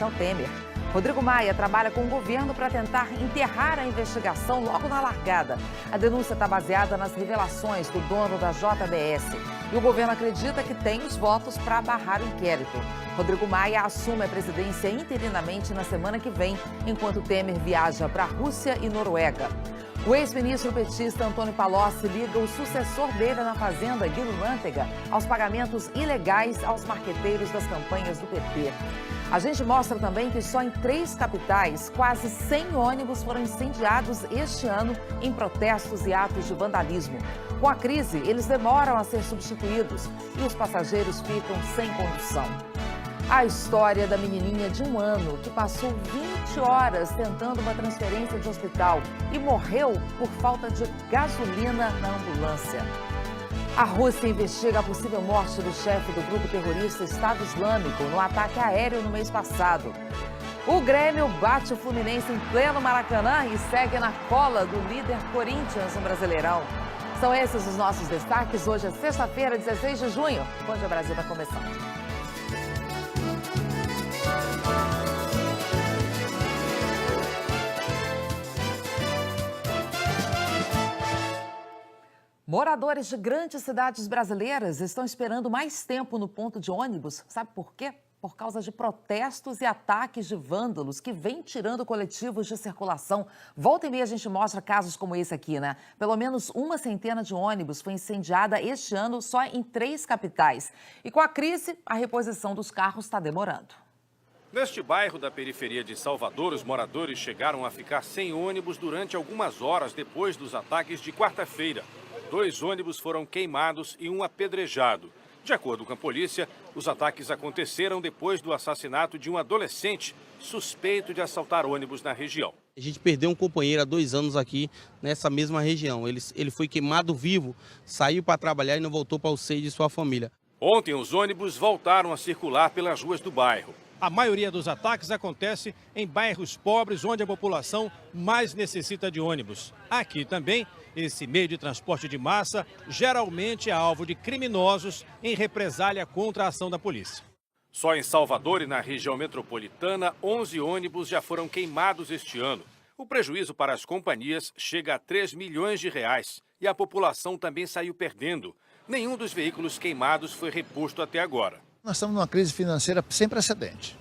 Michel Temer. Rodrigo Maia trabalha com o governo para tentar enterrar a investigação logo na largada. A denúncia está baseada nas revelações do dono da JBS. E o governo acredita que tem os votos para barrar o inquérito. Rodrigo Maia assume a presidência interinamente na semana que vem, enquanto Temer viaja para a Rússia e Noruega. O ex-ministro petista Antônio Palocci liga o sucessor dele na Fazenda, Guido Mantega, aos pagamentos ilegais aos marqueteiros das campanhas do PT. A gente mostra também que só em 3 capitais, quase 100 ônibus foram incendiados este ano em protestos e atos de vandalismo. Com a crise, eles demoram a ser substituídos e os passageiros ficam sem condução. A história da menininha de 1 ano que passou 20 horas tentando uma transferência de hospital e morreu por falta de gasolina na ambulância. A Rússia investiga a possível morte do chefe do grupo terrorista Estado Islâmico no ataque aéreo no mês passado. O Grêmio bate o Fluminense em pleno Maracanã e segue na cola do líder Corinthians no Brasileirão. São esses os nossos destaques. Hoje é sexta-feira, 16 de junho. Bom Dia Brasil está começando. Moradores de grandes cidades brasileiras estão esperando mais tempo no ponto de ônibus. Sabe por quê? Por causa de protestos e ataques de vândalos que vêm tirando coletivos de circulação. Volta e meia a gente mostra casos como esse aqui, né? Pelo menos 100 de ônibus foi incendiada este ano só em 3 capitais. E com a crise, a reposição dos carros está demorando. Neste bairro da periferia de Salvador, os moradores chegaram a ficar sem ônibus durante algumas horas depois dos ataques de quarta-feira. 2 ônibus foram queimados e 1 apedrejado. De acordo com a polícia, os ataques aconteceram depois do assassinato de um adolescente suspeito de assaltar ônibus na região. A gente perdeu um companheiro há 2 anos aqui nessa mesma região. Ele foi queimado vivo, saiu para trabalhar e não voltou para o seio de sua família. Ontem, os ônibus voltaram a circular pelas ruas do bairro. A maioria dos ataques acontece em bairros pobres, onde a população mais necessita de ônibus. Aqui também, esse meio de transporte de massa geralmente é alvo de criminosos em represália contra a ação da polícia. Só em Salvador e na região metropolitana, 11 ônibus já foram queimados este ano. O prejuízo para as companhias chega a 3 milhões de reais e a população também saiu perdendo. Nenhum dos veículos queimados foi reposto até agora. Nós estamos numa crise financeira sem precedente.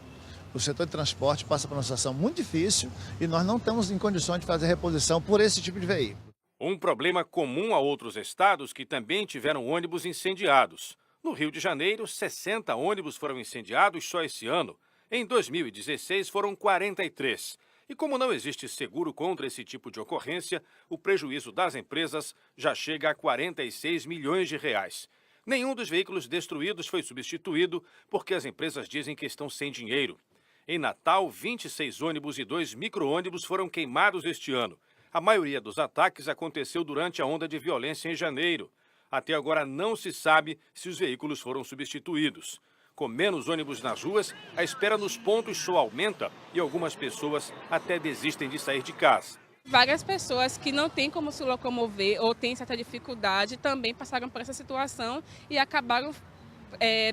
O setor de transporte passa por uma situação muito difícil e nós não estamos em condições de fazer reposição por esse tipo de veículo. Um problema comum a outros estados que também tiveram ônibus incendiados. No Rio de Janeiro, 60 ônibus foram incendiados só esse ano. Em 2016, foram 43. E como não existe seguro contra esse tipo de ocorrência, o prejuízo das empresas já chega a 46 milhões de reais. Nenhum dos veículos destruídos foi substituído porque as empresas dizem que estão sem dinheiro. Em Natal, 26 ônibus e 2 micro-ônibus foram queimados este ano. A maioria dos ataques aconteceu durante a onda de violência em janeiro. Até agora não se sabe se os veículos foram substituídos. Com menos ônibus nas ruas, a espera nos pontos só aumenta e algumas pessoas até desistem de sair de casa. Várias pessoas que não têm como se locomover ou têm certa dificuldade também passaram por essa situação e acabaram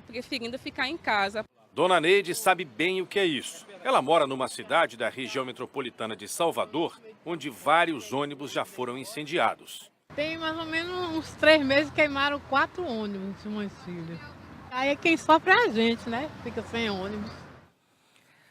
preferindo ficar em casa. Dona Neide sabe bem o que é isso. Ela mora numa cidade da região metropolitana de Salvador, onde vários ônibus já foram incendiados. Tem mais ou menos uns 3 meses que queimaram 4 ônibus de meus filhos. Aí quem sofre é a gente, né? Fica sem ônibus.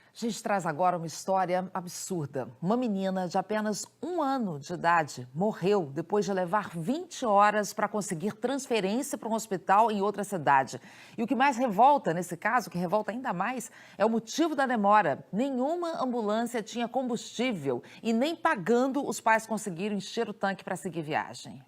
A gente traz agora uma história absurda. Uma menina de apenas 1 ano de idade morreu depois de levar 20 horas para conseguir transferência para um hospital em outra cidade. E o que mais revolta nesse caso, que revolta ainda mais, é o motivo da demora. Nenhuma ambulância tinha combustível e nem pagando os pais conseguiram encher o tanque para seguir viagem.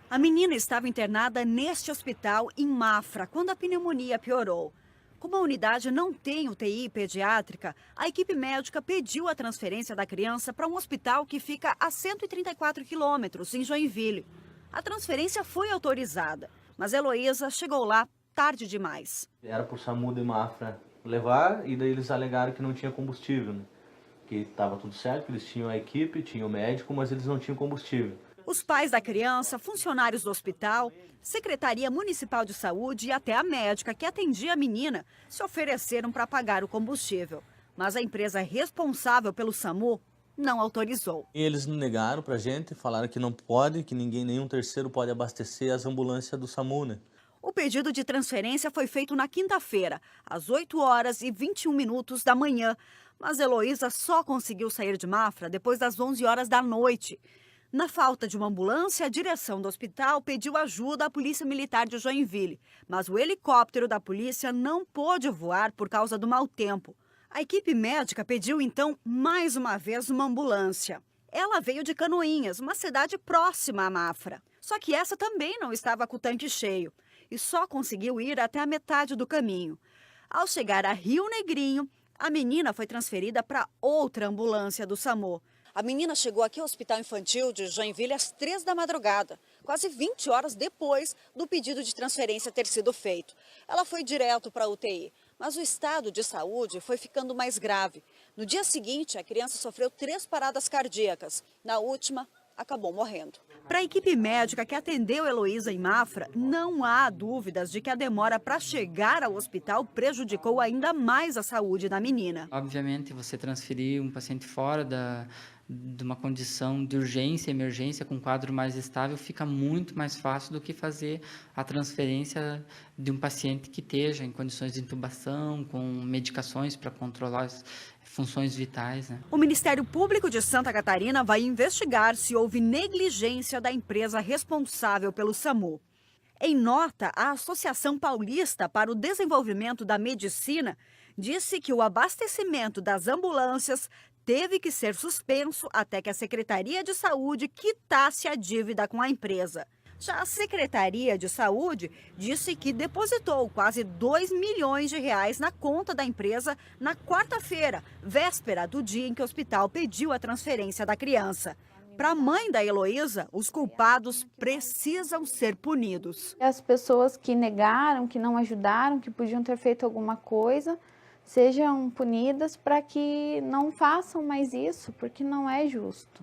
A menina estava internada neste hospital em Mafra quando a pneumonia piorou. Como a unidade não tem UTI pediátrica, a equipe médica pediu a transferência da criança para um hospital que fica a 134 quilômetros, em Joinville. A transferência foi autorizada, mas Heloísa chegou lá tarde demais. Era para o SAMU de Mafra levar e daí eles alegaram que não tinha combustível, né? Que estava tudo certo, que eles tinham a equipe, tinham o médico, mas eles não tinham combustível. Os pais da criança, funcionários do hospital, Secretaria Municipal de Saúde e até a médica que atendia a menina se ofereceram para pagar o combustível. mas a empresa responsável pelo SAMU não autorizou. Eles negaram pra gente, falaram que não pode, que nenhum terceiro pode abastecer as ambulâncias do SAMU, né? O pedido de transferência foi feito na quinta-feira, às 8h21 da manhã, mas Heloísa só conseguiu sair de Mafra depois das 11 horas da noite. Na falta de uma ambulância, a direção do hospital pediu ajuda à Polícia Militar de Joinville, mas o helicóptero da polícia não pôde voar por causa do mau tempo. A equipe médica pediu, então, mais uma vez uma ambulância. Ela veio de Canoinhas, uma cidade próxima a Mafra. Só que essa também não estava com o tanque cheio e só conseguiu ir até a metade do caminho. Ao chegar a Rio Negrinho, a menina foi transferida para outra ambulância do SAMU. A menina chegou aqui ao Hospital Infantil de Joinville às 3 da madrugada, quase 20 horas depois do pedido de transferência ter sido feito. Ela foi direto para a UTI, mas o estado de saúde foi ficando mais grave. No dia seguinte, a criança sofreu 3 paradas cardíacas. Na última, acabou morrendo. Para a equipe médica que atendeu Heloísa em Mafra, não há dúvidas de que a demora para chegar ao hospital prejudicou ainda mais a saúde da menina. Obviamente, você transferir um paciente fora de uma condição de urgência, emergência, com um quadro mais estável, fica muito mais fácil do que fazer a transferência de um paciente que esteja em condições de intubação, com medicações para controlar as funções vitais, né? O Ministério Público de Santa Catarina vai investigar se houve negligência da empresa responsável pelo SAMU. Em nota, a Associação Paulista para o Desenvolvimento da Medicina disse que o abastecimento das ambulâncias teve que ser suspenso até que a Secretaria de Saúde quitasse a dívida com a empresa. Já a Secretaria de Saúde disse que depositou quase 2 milhões de reais na conta da empresa na quarta-feira, véspera do dia em que o hospital pediu a transferência da criança. Para a mãe da Heloísa, os culpados precisam ser punidos. As pessoas que negaram, que não ajudaram, que podiam ter feito alguma coisa, sejam punidas para que não façam mais isso, porque não é justo.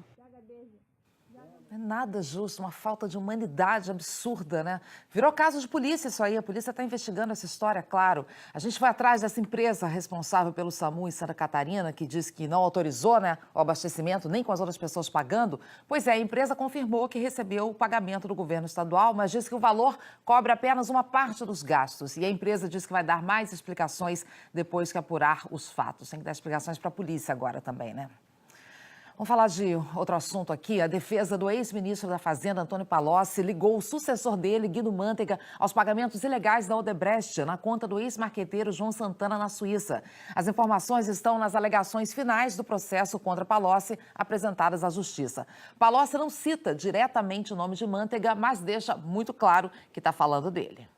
Não é nada justo, uma falta de humanidade absurda, né? Virou caso de polícia isso aí, a polícia está investigando essa história, claro. A gente foi atrás dessa empresa responsável pelo SAMU em Santa Catarina, que disse que não autorizou, né, o abastecimento, nem com as outras pessoas pagando. Pois é, a empresa confirmou que recebeu o pagamento do governo estadual, mas disse que o valor cobre apenas uma parte dos gastos. E a empresa disse que vai dar mais explicações depois que apurar os fatos. Tem que dar explicações para a polícia agora também, né? Vamos falar de outro assunto aqui. A defesa do ex-ministro da Fazenda, Antônio Palocci, ligou o sucessor dele, Guido Mantega, aos pagamentos ilegais da Odebrecht na conta do ex-marqueteiro João Santana, na Suíça. As informações estão nas alegações finais do processo contra Palocci, apresentadas à Justiça. Palocci não cita diretamente o nome de Mantega, mas deixa muito claro que está falando dele.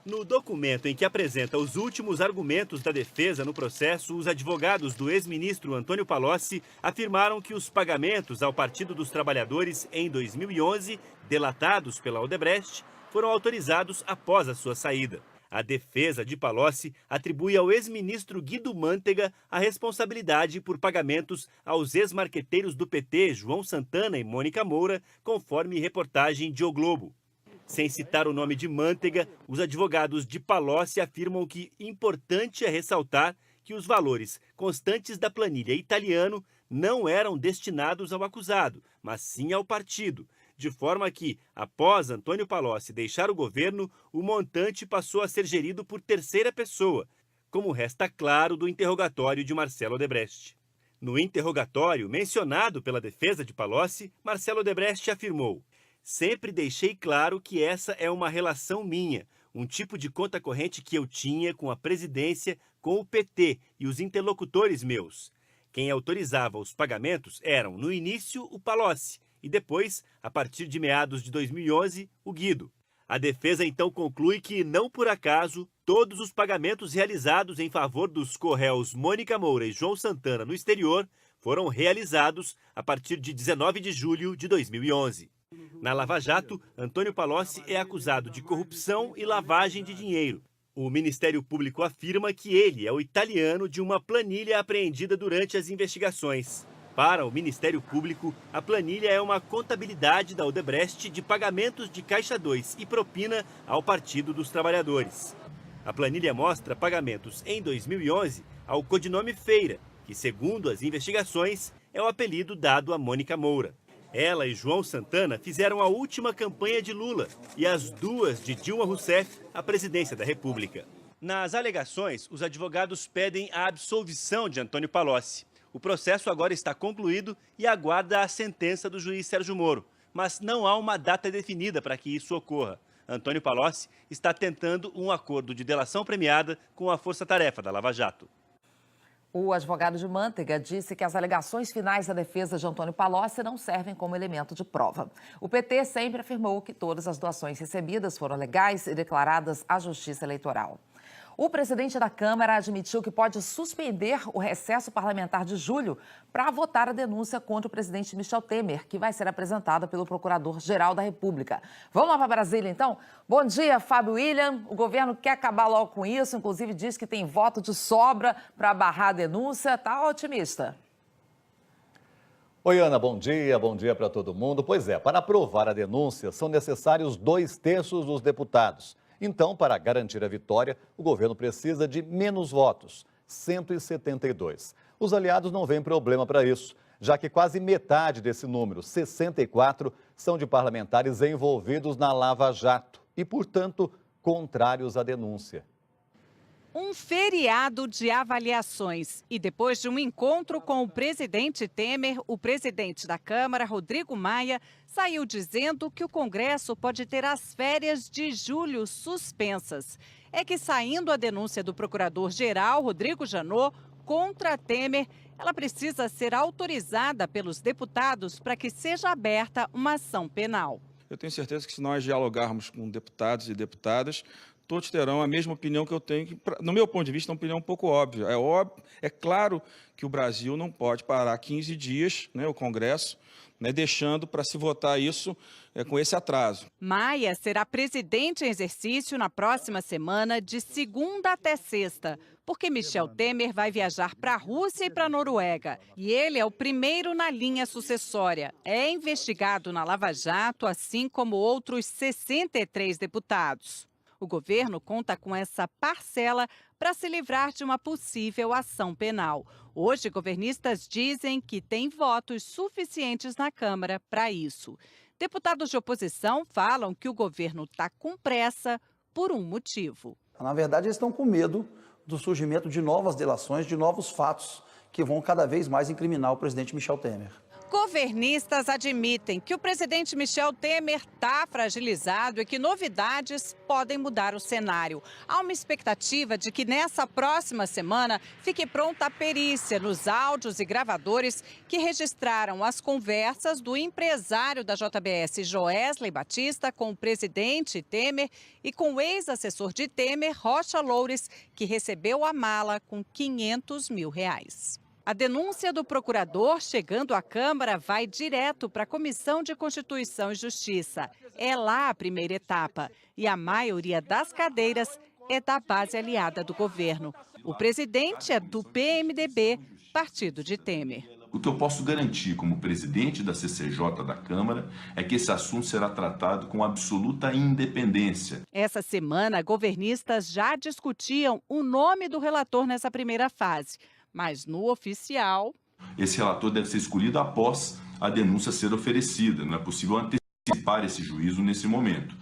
No documento em que apresenta os últimos argumentos da defesa no processo, os advogados do ex-ministro Antônio Palocci afirmaram que os pagamentos ao Partido dos Trabalhadores em 2011, delatados pela Odebrecht, foram autorizados após a sua saída. A defesa de Palocci atribui ao ex-ministro Guido Mantega a responsabilidade por pagamentos aos ex-marqueteiros do PT, João Santana e Mônica Moura, conforme reportagem de O Globo. Sem citar o nome de Mantega, os advogados de Palocci afirmam que importante é ressaltar que os valores constantes da planilha italiana não eram destinados ao acusado, mas sim ao partido, de forma que, após Antônio Palocci deixar o governo, o montante passou a ser gerido por terceira pessoa, como resta claro do interrogatório de Marcelo Odebrecht. No interrogatório mencionado pela defesa de Palocci, Marcelo Odebrecht afirmou: "Sempre deixei claro que essa é uma relação minha, um tipo de conta corrente que eu tinha com a presidência, com o PT e os interlocutores meus. Quem autorizava os pagamentos eram, no início, o Palocci e depois, a partir de meados de 2011, o Guido." A defesa então conclui que, não por acaso, todos os pagamentos realizados em favor dos co-réus Mônica Moura e João Santana no exterior foram realizados a partir de 19 de julho de 2011. Na Lava Jato, Antônio Palocci é acusado de corrupção e lavagem de dinheiro. O Ministério Público afirma que ele é o italiano de uma planilha apreendida durante as investigações. Para o Ministério Público, a planilha é uma contabilidade da Odebrecht de pagamentos de Caixa 2 e propina ao Partido dos Trabalhadores. A planilha mostra pagamentos em 2011 ao codinome Feira, que, segundo as investigações, é o apelido dado a Mônica Moura. Ela e João Santana fizeram a última campanha de Lula e as duas de Dilma Rousseff à presidência da República. Nas alegações, os advogados pedem a absolvição de Antônio Palocci. O processo agora está concluído e aguarda a sentença do juiz Sérgio Moro, mas não há uma data definida para que isso ocorra. Antônio Palocci está tentando um acordo de delação premiada com a força-tarefa da Lava Jato. O advogado de Manteiga disse que as alegações finais da defesa de Antônio Palocci não servem como elemento de prova. O PT sempre afirmou que todas as doações recebidas foram legais e declaradas à Justiça Eleitoral. O presidente da Câmara admitiu que pode suspender o recesso parlamentar de julho para votar a denúncia contra o presidente Michel Temer, que vai ser apresentada pelo Procurador-Geral da República. Vamos lá para Brasília, então? Bom dia, Fábio William. O governo quer acabar logo com isso, inclusive diz que tem voto de sobra para barrar a denúncia. Está otimista? Oi, Ana, bom dia para todo mundo. Pois é, para aprovar a denúncia são necessários 2/3 dos deputados. Então, para garantir a vitória, o governo precisa de menos votos, 172. Os aliados não veem problema para isso, já que quase metade desse número, 64, são de parlamentares envolvidos na Lava Jato e, portanto, contrários à denúncia. Um feriado de avaliações. E depois de um encontro com o presidente Temer, o presidente da Câmara, Rodrigo Maia, saiu dizendo que o Congresso pode ter as férias de julho suspensas. É que, saindo a denúncia do procurador-geral, Rodrigo Janot, contra Temer, ela precisa ser autorizada pelos deputados para que seja aberta uma ação penal. Eu tenho certeza que, se nós dialogarmos com deputados e deputadas, todos terão a mesma opinião que eu tenho, que, no meu ponto de vista, é uma opinião um pouco óbvia. É claro que o Brasil não pode parar 15 dias, o Congresso, deixando para se votar isso com esse atraso. Maia será presidente em exercício na próxima semana, de segunda até sexta, porque Michel Temer vai viajar para a Rússia e para a Noruega. E ele é o primeiro na linha sucessória. É investigado na Lava Jato, assim como outros 63 deputados. O governo conta com essa parcela para se livrar de uma possível ação penal. Hoje, governistas dizem que tem votos suficientes na Câmara para isso. Deputados de oposição falam que o governo está com pressa por um motivo. Na verdade, eles estão com medo do surgimento de novas delações, de novos fatos que vão cada vez mais incriminar o presidente Michel Temer. Governistas admitem que o presidente Michel Temer está fragilizado e que novidades podem mudar o cenário. Há uma expectativa de que nessa próxima semana fique pronta a perícia nos áudios e gravadores que registraram as conversas do empresário da JBS, Joesley Batista, com o presidente Temer e com o ex-assessor de Temer, Rocha Loures, que recebeu a mala com R$500 mil. A denúncia do procurador, chegando à Câmara, vai direto para a Comissão de Constituição e Justiça. É lá a primeira etapa. E a maioria das cadeiras é da base aliada do governo. O presidente é do PMDB, partido de Temer. O que eu posso garantir como presidente da CCJ da Câmara é que esse assunto será tratado com absoluta independência. Essa semana, governistas já discutiam o nome do relator nessa primeira fase. Mas no oficial... Esse relator deve ser escolhido após a denúncia ser oferecida. Não é possível antecipar esse juízo nesse momento.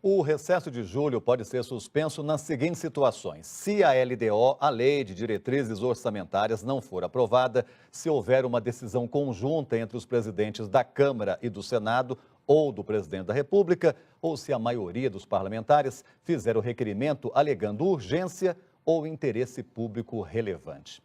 O recesso de julho pode ser suspenso nas seguintes situações. Se a LDO, a Lei de Diretrizes Orçamentárias, não for aprovada, se houver uma decisão conjunta entre os presidentes da Câmara e do Senado ou do presidente da República, ou se a maioria dos parlamentares fizer o requerimento alegando urgência ou interesse público relevante.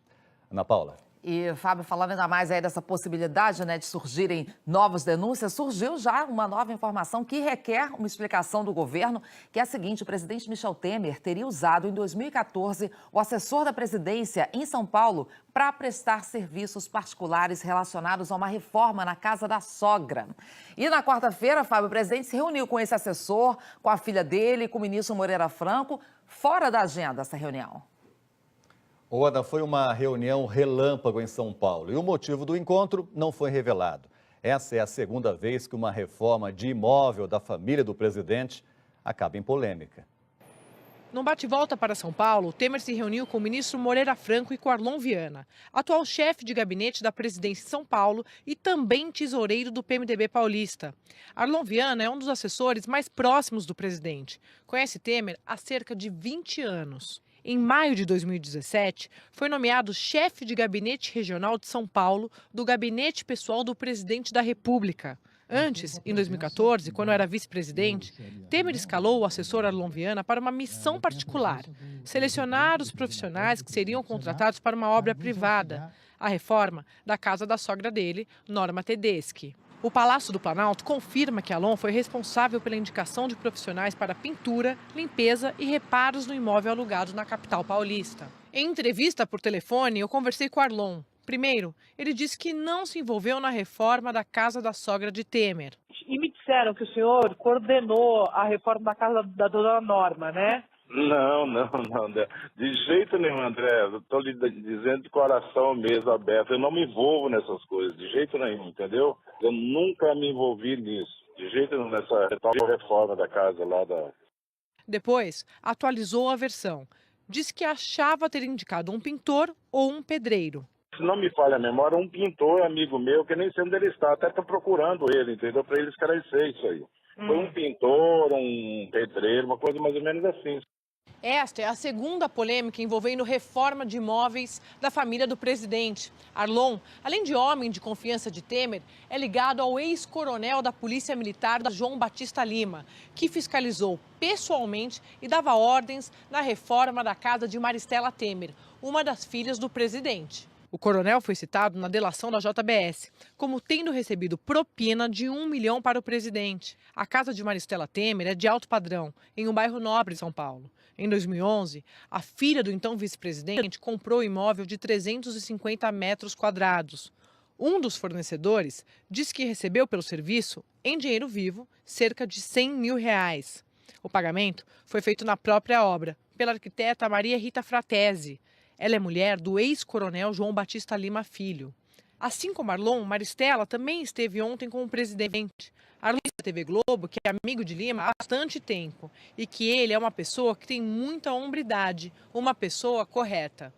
Ana Paula. E, Fábio, falando ainda mais aí dessa possibilidade, de surgirem novas denúncias, surgiu já uma nova informação que requer uma explicação do governo, que é a seguinte: o presidente Michel Temer teria usado em 2014 o assessor da presidência em São Paulo para prestar serviços particulares relacionados a uma reforma na casa da sogra. E na quarta-feira, Fábio, o presidente se reuniu com esse assessor, com a filha dele, com o ministro Moreira Franco, fora da agenda essa reunião. Ana, foi uma reunião relâmpago em São Paulo e o motivo do encontro não foi revelado. Essa é a segunda vez que uma reforma de imóvel da família do presidente acaba em polêmica. No bate-volta para São Paulo, Temer se reuniu com o ministro Moreira Franco e com Arlon Viana, atual chefe de gabinete da presidência de São Paulo e também tesoureiro do PMDB paulista. Arlon Viana é um dos assessores mais próximos do presidente. Conhece Temer há cerca de 20 anos. Em maio de 2017, foi nomeado chefe de gabinete regional de São Paulo do gabinete pessoal do presidente da República. Antes, em 2014, quando era vice-presidente, Temer escalou o assessor Arlon Viana para uma missão particular: selecionar os profissionais que seriam contratados para uma obra privada, a reforma da casa da sogra dele, Norma Tedeschi. O Palácio do Planalto confirma que Arlon foi responsável pela indicação de profissionais para pintura, limpeza e reparos no imóvel alugado na capital paulista. Em entrevista por telefone, eu conversei com Arlon. Primeiro, ele disse que não se envolveu na reforma da casa da sogra de Temer. E me disseram que o senhor coordenou a reforma da casa da dona Norma, né? Não. De jeito nenhum, André. Estou lhe dizendo de coração mesmo, aberto. Eu não me envolvo nessas coisas, de jeito nenhum, entendeu? Eu nunca me envolvi nisso, de jeito nenhum, nessa reforma da casa lá da... Depois, atualizou a versão. Disse que achava ter indicado um pintor ou um pedreiro. Se não me falha a memória, um pintor amigo meu, que nem sei onde ele está, até estou procurando ele, entendeu? Para ele esclarecer isso aí. Foi um pintor, um pedreiro, uma coisa mais ou menos assim. Esta é a segunda polêmica envolvendo reforma de imóveis da família do presidente. Arlon, além de homem de confiança de Temer, é ligado ao ex-coronel da Polícia Militar, João Batista Lima, que fiscalizou pessoalmente e dava ordens na reforma da casa de Maristela Temer, uma das filhas do presidente. O coronel foi citado na delação da JBS, como tendo recebido propina de 1 milhão para o presidente. A casa de Maristela Temer é de alto padrão, em um bairro nobre de São Paulo. Em 2011, a filha do então vice-presidente comprou o imóvel de 350 metros quadrados. Um dos fornecedores disse que recebeu pelo serviço, em dinheiro vivo, cerca de R$100 mil. O pagamento foi feito na própria obra, pela arquiteta Maria Rita Fratesi. Ela é mulher do ex-coronel João Batista Lima Filho. Assim como Arlon, Maristela também esteve ontem com o presidente. Arlon da TV Globo, que é amigo de Lima há bastante tempo, e que ele é uma pessoa que tem muita hombridade, uma pessoa correta.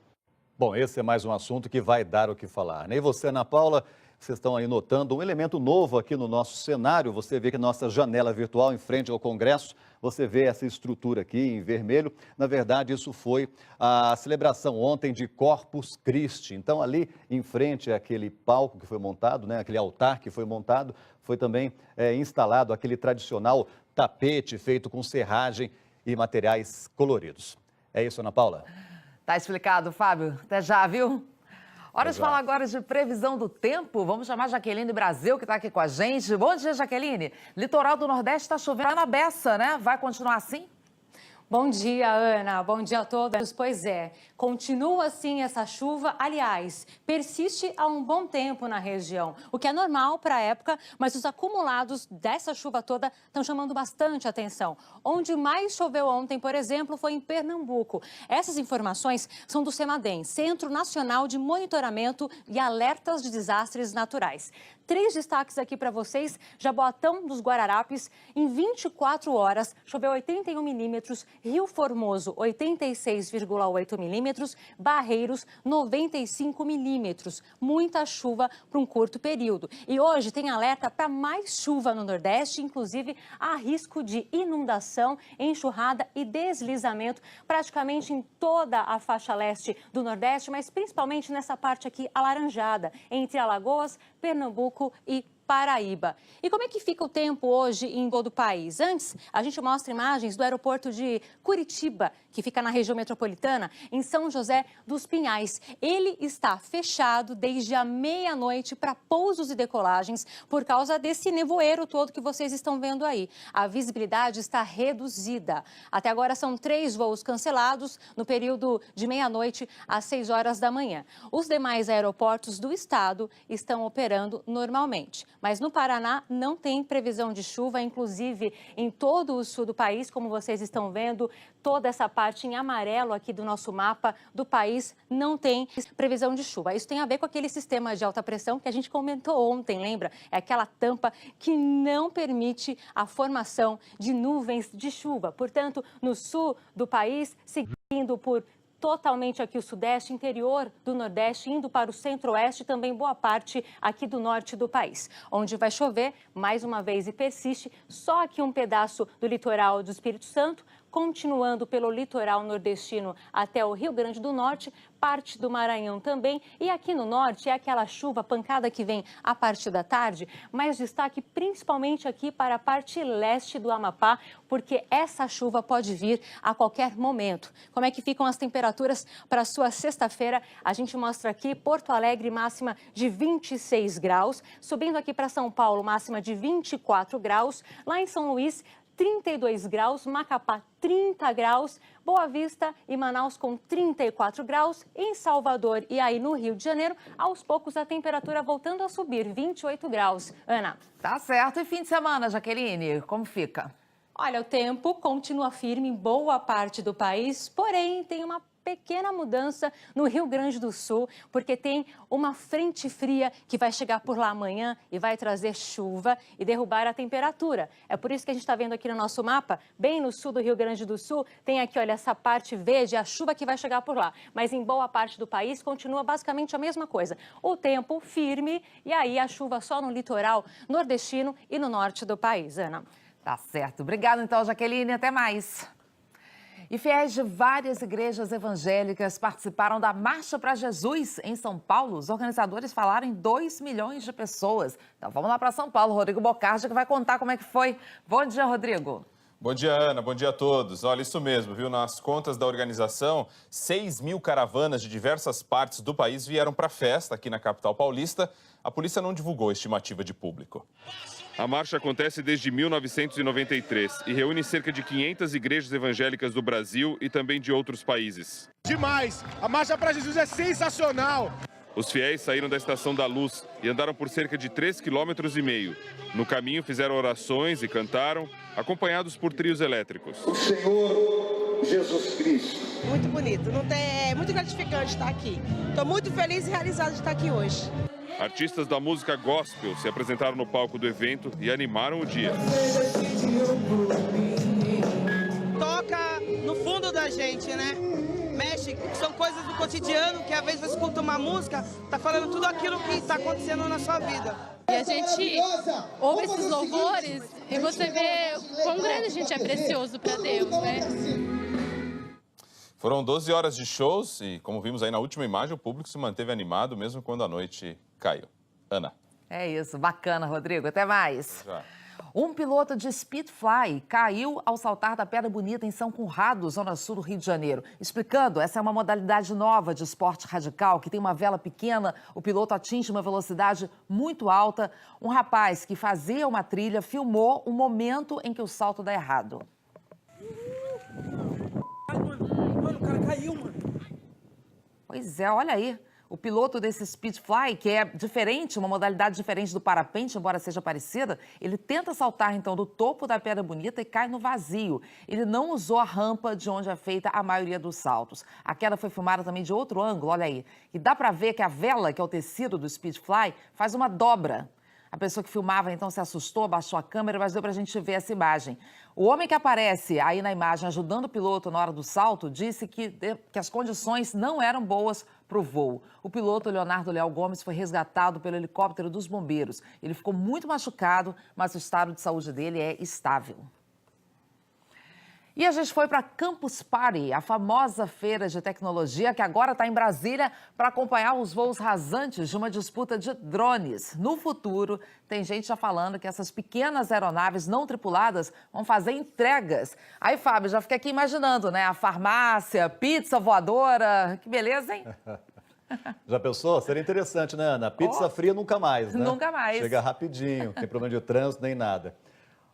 Bom, esse é mais um assunto que vai dar o que falar, né? E você, Ana Paula, vocês estão aí notando um elemento novo aqui no nosso cenário. Você vê que nossa janela virtual em frente ao Congresso, você vê essa estrutura aqui em vermelho. Na verdade, isso foi a celebração ontem de Corpus Christi. Então, ali em frente àquele palco que foi montado, né, aquele altar que foi montado, foi também instalado aquele tradicional tapete feito com serragem e materiais coloridos. É isso, Ana Paula? Tá explicado, Fábio. Até já, viu? Hora de falar agora de previsão do tempo. Vamos chamar a Jaqueline Brasil, que está aqui com a gente. Bom dia, Jaqueline. Litoral do Nordeste está chovendo na beça, né? Vai continuar assim? Bom dia, Ana. Bom dia a todos. Pois é, continua assim essa chuva. Aliás, persiste há um bom tempo na região, o que é normal para a época, mas os acumulados dessa chuva toda estão chamando bastante atenção. Onde mais choveu ontem, por exemplo, foi em Pernambuco. Essas informações são do CEMADEM, Centro Nacional de Monitoramento e Alertas de Desastres Naturais. 3 destaques aqui para vocês. Jaboatão dos Guararapes, em 24 horas, choveu 81 milímetros, Rio Formoso, 86,8 milímetros, Barreiros, 95 milímetros. Muita chuva para um curto período. E hoje tem alerta para mais chuva no Nordeste, inclusive há risco de inundação, enxurrada e deslizamento praticamente em toda a faixa leste do Nordeste, mas principalmente nessa parte aqui alaranjada, entre Alagoas, Pernambuco e Paraíba. E como é que fica o tempo hoje em todo o país? Antes, a gente mostra imagens do aeroporto de Curitiba, que fica na região metropolitana, em São José dos Pinhais. Ele está fechado desde a meia-noite para pousos e decolagens por causa desse nevoeiro todo que vocês estão vendo aí. A visibilidade está reduzida. Até agora são 3 voos cancelados no período de meia-noite às 6 horas da manhã. Os demais aeroportos do estado estão operando normalmente. Mas no Paraná não tem previsão de chuva, inclusive em todo o sul do país, como vocês estão vendo, toda essa parte em amarelo aqui do nosso mapa do país não tem previsão de chuva. Isso tem a ver com aquele sistema de alta pressão que a gente comentou ontem, lembra? É aquela tampa que não permite a formação de nuvens de chuva. Portanto, no sul do país, seguindo por totalmente aqui o sudeste, interior do nordeste, indo para o centro-oeste, também boa parte aqui do norte do país, onde vai chover mais uma vez e persiste só aqui um pedaço do litoral do Espírito Santo, continuando pelo litoral nordestino até o Rio Grande do Norte, parte do Maranhão também. E aqui no norte é aquela chuva pancada que vem a partir da tarde, mas destaque principalmente aqui para a parte leste do Amapá, porque essa chuva pode vir a qualquer momento. Como é que ficam as temperaturas para a sua sexta-feira? A gente mostra aqui Porto Alegre, máxima de 26 graus, subindo aqui para São Paulo, máxima de 24 graus, lá em São Luís, 32 graus, Macapá 30 graus, Boa Vista e Manaus com 34 graus, em Salvador e aí no Rio de Janeiro, aos poucos a temperatura voltando a subir, 28 graus. Ana. Tá certo. E fim de semana, Jaqueline, como fica? Olha, o tempo continua firme em boa parte do país, porém tem uma pequena mudança no Rio Grande do Sul, porque tem uma frente fria que vai chegar por lá amanhã e vai trazer chuva e derrubar a temperatura. É por isso que a gente está vendo aqui no nosso mapa, bem no sul do Rio Grande do Sul, tem aqui, olha, essa parte verde, a chuva que vai chegar por lá. Mas em boa parte do país continua basicamente a mesma coisa. O tempo firme e aí a chuva só no litoral nordestino e no norte do país, Ana. Tá certo. Obrigada, então, Jaqueline. Até mais. E fiéis de várias igrejas evangélicas participaram da Marcha para Jesus em São Paulo. Os organizadores falaram em 2 milhões de pessoas. Então vamos lá para São Paulo. Rodrigo Bocardi que vai contar como é que foi. Bom dia, Rodrigo. Bom dia, Ana. Bom dia a todos. Olha, isso mesmo, viu? Nas contas da organização, 6.000 caravanas de diversas partes do país vieram para a festa aqui na capital paulista. A polícia não divulgou a estimativa de público. A marcha acontece desde 1993 e reúne cerca de 500 igrejas evangélicas do Brasil e também de outros países. Demais! A Marcha para Jesus é sensacional! Os fiéis saíram da Estação da Luz e andaram por cerca de 3,5 km. No caminho fizeram orações e cantaram, acompanhados por trios elétricos. O Senhor Jesus Cristo. Muito bonito, é muito gratificante estar aqui. Estou muito feliz e realizada de estar aqui hoje. Artistas da música gospel se apresentaram no palco do evento e animaram o dia. Toca no fundo da gente, né? Mexe, são coisas do cotidiano que às vezes você escuta uma música, tá falando tudo aquilo que está acontecendo na sua vida. E a gente ouve esses louvores e você vê quão grande a gente é precioso para Deus, né? Foram 12 horas de shows e, como vimos aí na última imagem, o público se manteve animado mesmo quando a noite caiu. Ana. É isso, bacana, Rodrigo. Até mais. Já. Um piloto de Speedfly caiu ao saltar da Pedra Bonita em São Conrado, zona sul do Rio de Janeiro. Explicando, essa é uma modalidade nova de esporte radical que tem uma vela pequena, o piloto atinge uma velocidade muito alta. Um rapaz que fazia uma trilha filmou o momento em que o salto dá errado. Mano, o cara caiu, mano. Pois é, olha aí. O piloto desse Speedfly, que é diferente, uma modalidade diferente do parapente, embora seja parecida, ele tenta saltar, então, do topo da Pedra Bonita e cai no vazio. Ele não usou a rampa de onde é feita a maioria dos saltos. A queda foi filmada também de outro ângulo, olha aí. E dá para ver que a vela, que é o tecido do Speedfly, faz uma dobra. A pessoa que filmava, então, se assustou, abaixou a câmera, mas deu para a gente ver essa imagem. O homem que aparece aí na imagem ajudando o piloto na hora do salto disse que as condições não eram boas para o voo. O piloto Leonardo Leal Gomes foi resgatado pelo helicóptero dos bombeiros. Ele ficou muito machucado, mas o estado de saúde dele é estável. E a gente foi para a Campus Party, a famosa feira de tecnologia que agora está em Brasília para acompanhar os voos rasantes de uma disputa de drones. No futuro, tem gente já falando que essas pequenas aeronaves não tripuladas vão fazer entregas. Aí, Fábio, já fica aqui imaginando, né? A farmácia, pizza voadora, que beleza, hein? Já pensou? Seria interessante, né, Ana? Pizza fria nunca mais, né? Nunca mais. Chega rapidinho, não tem problema de trânsito nem nada.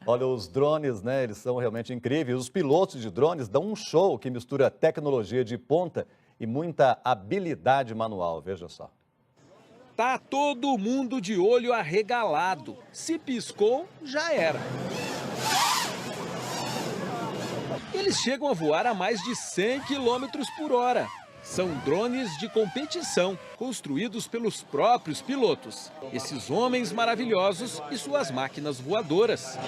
Olha, os drones, né, eles são realmente incríveis. Os pilotos de drones dão um show que mistura tecnologia de ponta e muita habilidade manual, veja só. tá todo mundo de olho arregalado. Se piscou, já era. Eles chegam a voar a mais de 100 km por hora. São drones de competição, construídos pelos próprios pilotos. Esses homens maravilhosos e suas máquinas voadoras.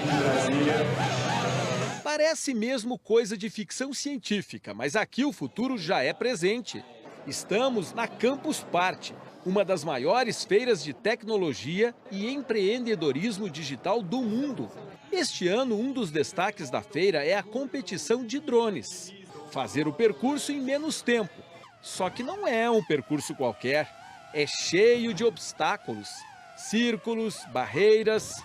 Parece mesmo coisa de ficção científica, mas aqui o futuro já é presente. Estamos na Campus Party, uma das maiores feiras de tecnologia e empreendedorismo digital do mundo. Este ano, um dos destaques da feira é a competição de drones. Fazer o percurso em menos tempo. Só que não é um percurso qualquer, é cheio de obstáculos, círculos, barreiras.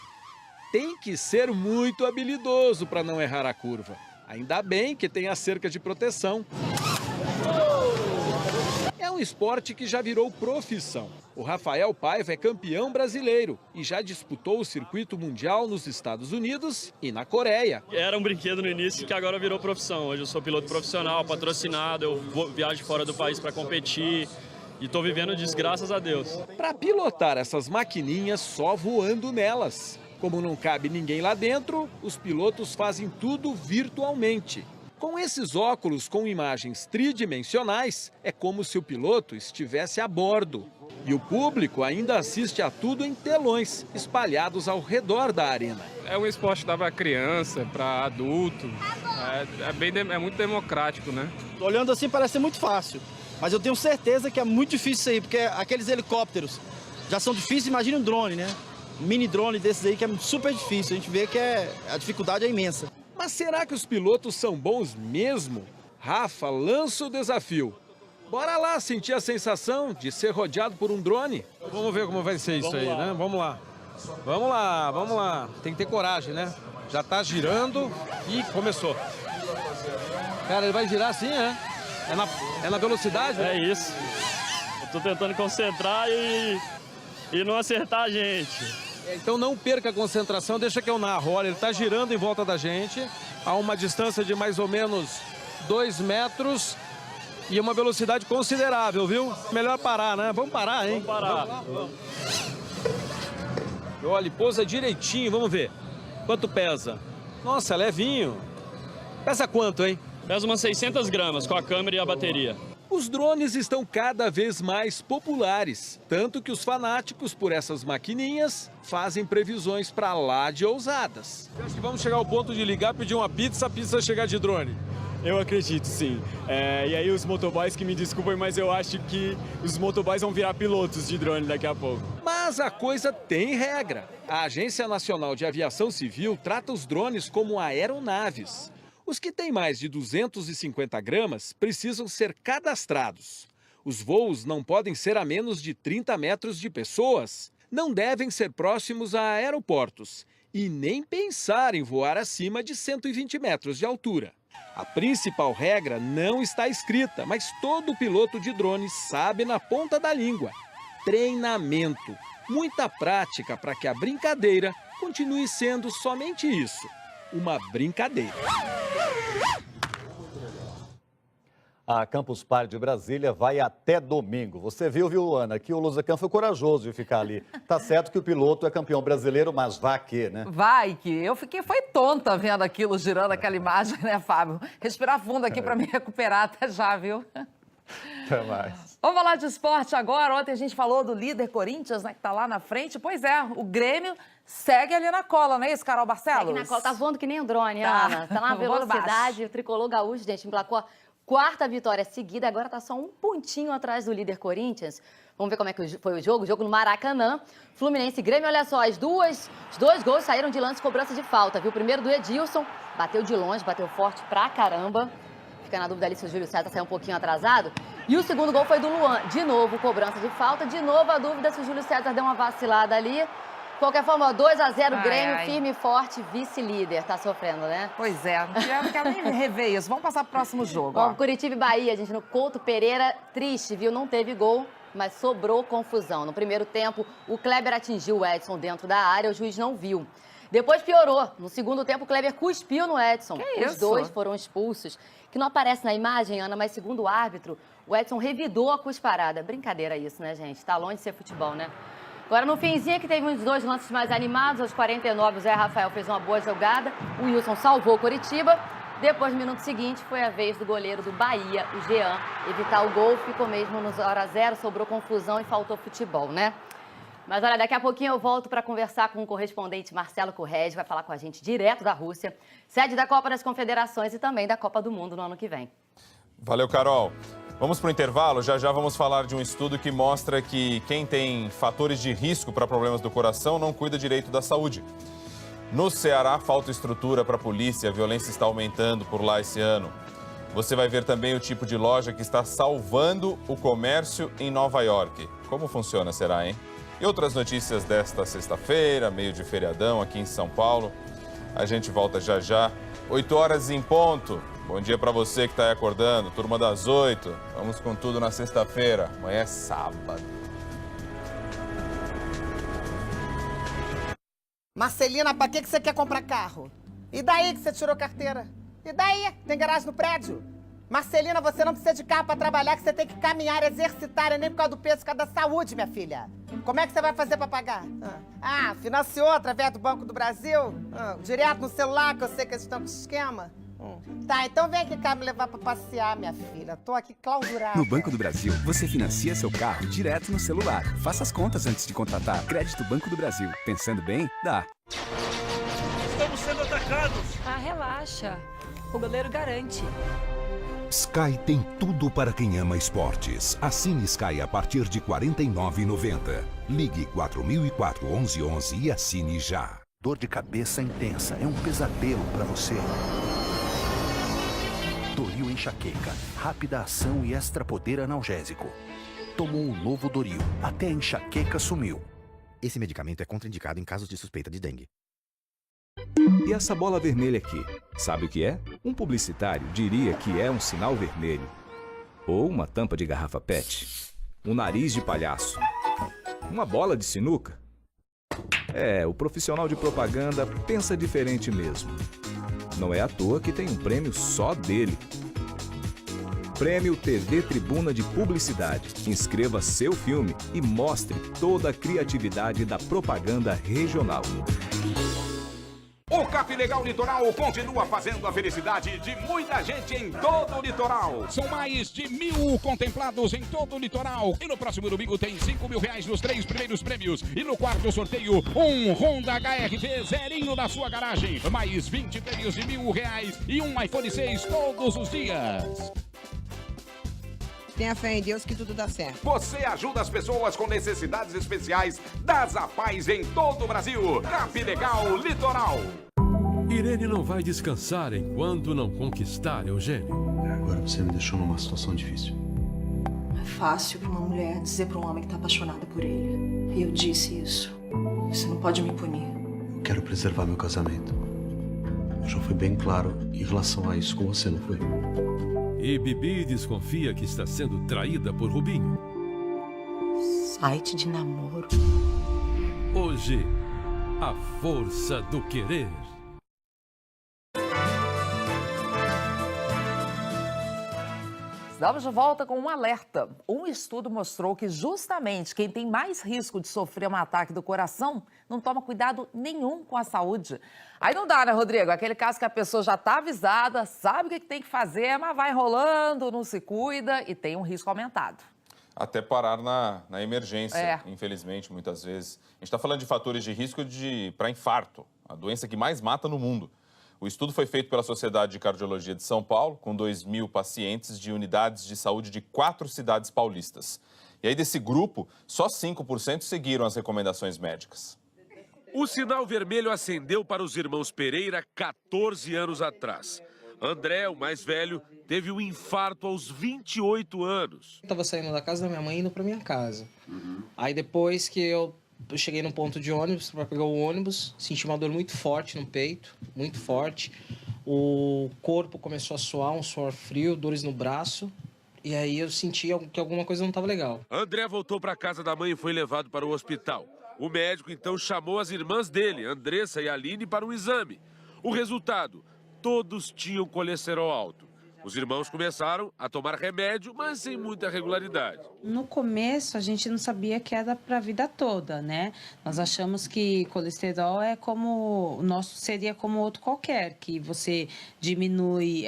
Tem que ser muito habilidoso para não errar a curva. Ainda bem que tem a cerca de proteção. É um esporte que já virou profissão. O Rafael Paiva é campeão brasileiro e já disputou o circuito mundial nos Estados Unidos e na Coreia. Era um brinquedo no início que agora virou profissão. Hoje eu sou piloto profissional, patrocinado, eu viajo fora do país para competir e estou vivendo disso, graças a Deus. Para pilotar essas maquininhas só voando nelas. Como não cabe ninguém lá dentro, os pilotos fazem tudo virtualmente. Com esses óculos com imagens tridimensionais, é como se o piloto estivesse a bordo. E o público ainda assiste a tudo em telões, espalhados ao redor da arena. É um esporte que dá para criança, para adulto, é muito democrático, né? Olhando assim parece ser muito fácil, mas eu tenho certeza que é muito difícil isso aí, porque aqueles helicópteros já são difíceis, imagine um drone, né? Um mini drone desses aí que é super difícil, a gente vê que a dificuldade é imensa. Mas será que os pilotos são bons mesmo? Rafa lança o desafio. Bora lá sentir a sensação de ser rodeado por um drone? Vamos ver como vai ser isso aí, né? Vamos lá. Vamos lá, vamos lá. Tem que ter coragem, né? Já tá girando e começou. Cara, ele vai girar assim, né? É na velocidade? É isso. Eu tô tentando concentrar e não acertar a gente. Então não perca a concentração, deixa que eu narro. Olha, ele está girando em volta da gente a uma distância de mais ou menos 2 metros e uma velocidade considerável, viu? Melhor parar, né? Vamos parar, hein? Vamos parar. Vamos. Olha, pousa direitinho, vamos ver. Quanto pesa? Nossa, levinho. Pesa quanto, hein? Pesa umas 600 gramas com a câmera e a bateria. Os drones estão cada vez mais populares, tanto que os fanáticos por essas maquininhas fazem previsões para lá de ousadas. Acho que vamos chegar ao ponto de ligar, pedir uma pizza, a pizza chegar de drone. Eu acredito, sim. E aí os motoboys que me desculpem, mas eu acho que os motoboys vão virar pilotos de drone daqui a pouco. Mas a coisa tem regra. A Agência Nacional de Aviação Civil trata os drones como aeronaves. Os que têm mais de 250 gramas precisam ser cadastrados. Os voos não podem ser a menos de 30 metros de pessoas, não devem ser próximos a aeroportos e nem pensar em voar acima de 120 metros de altura. A principal regra não está escrita, mas todo piloto de drone sabe na ponta da língua. Treinamento, muita prática para que a brincadeira continue sendo somente isso. Uma brincadeira. A Campus Party de Brasília vai até domingo. Você viu, Ana, que o Lusacan foi corajoso de ficar ali. Tá certo que o piloto é campeão brasileiro, mas vai que, né? Vai que. Eu foi tonta vendo aquilo, girando aquela imagem, né, Fábio? Respirar fundo aqui para me recuperar até já, viu? Até mais. Vamos falar de esporte agora. Ontem a gente falou do líder Corinthians, né, que tá lá na frente. Pois é, o Grêmio segue ali na cola, não é isso, Carol Barcelos? Segue na cola, tá voando que nem um drone, tá. Ana. Tá na velocidade, o tricolor gaúcho, gente, emplacou a 4ª vitória seguida, agora tá só um pontinho atrás do líder Corinthians. Vamos ver como é que foi o jogo no Maracanã. Fluminense e Grêmio, olha só, os 2 gols saíram de lance de cobrança de falta, viu? O primeiro do Edilson, bateu de longe, bateu forte pra caramba. Fica na dúvida ali se o Júlio César saiu um pouquinho atrasado. E o segundo gol foi do Luan. De novo, cobrança de falta. De novo, a dúvida se o Júlio César deu uma vacilada ali. De qualquer forma, 2-0, Grêmio, firme e forte, vice-líder. Tá sofrendo, né? Pois é. Não quero nem rever isso. Vamos passar pro próximo jogo. Bom, Curitiba e Bahia, gente, no Couto Pereira, triste, viu? Não teve gol, mas sobrou confusão. No primeiro tempo, o Kleber atingiu o Edson dentro da área, o juiz não viu. Depois piorou. No segundo tempo, o Kleber cuspiu no Edson. Os dois foram expulsos. Que não aparece na imagem, Ana, mas segundo o árbitro, o Edson revidou a cusparada. Brincadeira isso, né, gente? Tá longe de ser futebol, né? Agora, no finzinho, que teve uns 2 lances mais animados. Aos 49, o Zé Rafael fez uma boa jogada. O Wilson salvou o Coritiba. Depois, no minuto seguinte, foi a vez do goleiro do Bahia, o Jean, evitar o gol. Ficou mesmo no 0x0, sobrou confusão e faltou futebol, né? Mas olha, daqui a pouquinho eu volto para conversar com o correspondente Marcelo Correge, vai falar com a gente direto da Rússia, sede da Copa das Confederações e também da Copa do Mundo no ano que vem. Valeu, Carol. Vamos para o intervalo? Já já vamos falar de um estudo que mostra que quem tem fatores de risco para problemas do coração não cuida direito da saúde. No Ceará, falta estrutura para a polícia, a violência está aumentando por lá esse ano. Você vai ver também o tipo de loja que está salvando o comércio em Nova York. Como funciona, será, hein? E outras notícias desta sexta-feira, meio de feriadão aqui em São Paulo. A gente volta já já, 8 horas em ponto. Bom dia para você que está aí acordando, turma das 8. Vamos com tudo na sexta-feira, amanhã é sábado. Marcelina, pra que você quer comprar carro? E daí que você tirou carteira? E daí? Tem garagem no prédio? Marcelina, você não precisa de carro pra trabalhar, que você tem que caminhar, exercitar, é nem por causa do peso, por causa da saúde, minha filha. Como é que você vai fazer pra pagar? Financiou através do Banco do Brasil? Direto no celular, que eu sei que eles estão com esquema? Tá, então vem aqui cá me levar pra passear, minha filha. Tô aqui clausurada. No Banco do Brasil, você financia seu carro direto no celular. Faça as contas antes de contratar. Crédito Banco do Brasil. Pensando bem, dá. Estamos sendo atacados. Relaxa. O goleiro garante. Sky tem tudo para quem ama esportes. Assine Sky a partir de R$ 49,90. Ligue 4004 1111 e assine já. Dor de cabeça intensa é um pesadelo para você. Doril enxaqueca, rápida ação e extra poder analgésico. Tomou um novo Doril, até a enxaqueca sumiu. Esse medicamento é contraindicado em casos de suspeita de dengue. E essa bola vermelha aqui, sabe o que é? Um publicitário diria que é um sinal vermelho. Ou uma tampa de garrafa PET. Um nariz de palhaço. Uma bola de sinuca. O profissional de propaganda pensa diferente mesmo. Não é à toa que tem um prêmio só dele. Prêmio TV Tribuna de Publicidade. Inscreva seu filme e mostre toda a criatividade da propaganda regional. O Cap Legal Litoral continua fazendo a felicidade de muita gente em todo o litoral. São mais de 1.000 contemplados em todo o litoral. E no próximo domingo tem R$5.000 nos 3 primeiros prêmios. E no quarto sorteio, um Honda HR-V zerinho da sua garagem. Mais 20 prêmios de R$1.000 e um iPhone 6 todos os dias. Tenha fé em Deus que tudo dá certo. Você ajuda as pessoas com necessidades especiais das APAES em todo o Brasil. Cap Legal Litoral. Irene não vai descansar enquanto não conquistar Eugênio. Agora você me deixou numa situação difícil. É fácil para uma mulher dizer para um homem que está apaixonada por ele. E eu disse isso. Você não pode me punir. Eu quero preservar meu casamento. Eu já fui bem claro em relação a isso com você, não foi? E Bibi desconfia que está sendo traída por Rubinho. Site de namoro. Hoje, a força do querer. Estamos de volta com um alerta. Um estudo mostrou que justamente quem tem mais risco de sofrer um ataque do coração não toma cuidado nenhum com a saúde. Aí não dá, né, Rodrigo? Aquele caso que a pessoa já está avisada, sabe o que tem que fazer, mas vai enrolando, não se cuida e tem um risco aumentado. Até parar na emergência, infelizmente, muitas vezes. A gente está falando de fatores de risco para infarto, a doença que mais mata no mundo. O estudo foi feito pela Sociedade de Cardiologia de São Paulo, com 2.000 pacientes de unidades de saúde de 4 cidades paulistas. E aí, desse grupo, só 5% seguiram as recomendações médicas. O sinal vermelho acendeu para os irmãos Pereira 14 anos atrás. André, o mais velho, teve um infarto aos 28 anos. Eu estava saindo da casa da minha mãe indo para minha casa. Aí depois que eu cheguei no ponto de ônibus para pegar o ônibus, senti uma dor muito forte no peito, muito forte. O corpo começou a suar, um suor frio, dores no braço. E aí eu senti que alguma coisa não estava legal. André voltou para a casa da mãe e foi levado para o hospital. O médico então chamou as irmãs dele, Andressa e Aline, para um exame. O resultado, todos tinham colesterol alto. Os irmãos começaram a tomar remédio, mas sem muita regularidade. No começo, a gente não sabia que era para a vida toda, né? Nós achamos que colesterol é como o nosso, seria como outro qualquer, que você diminui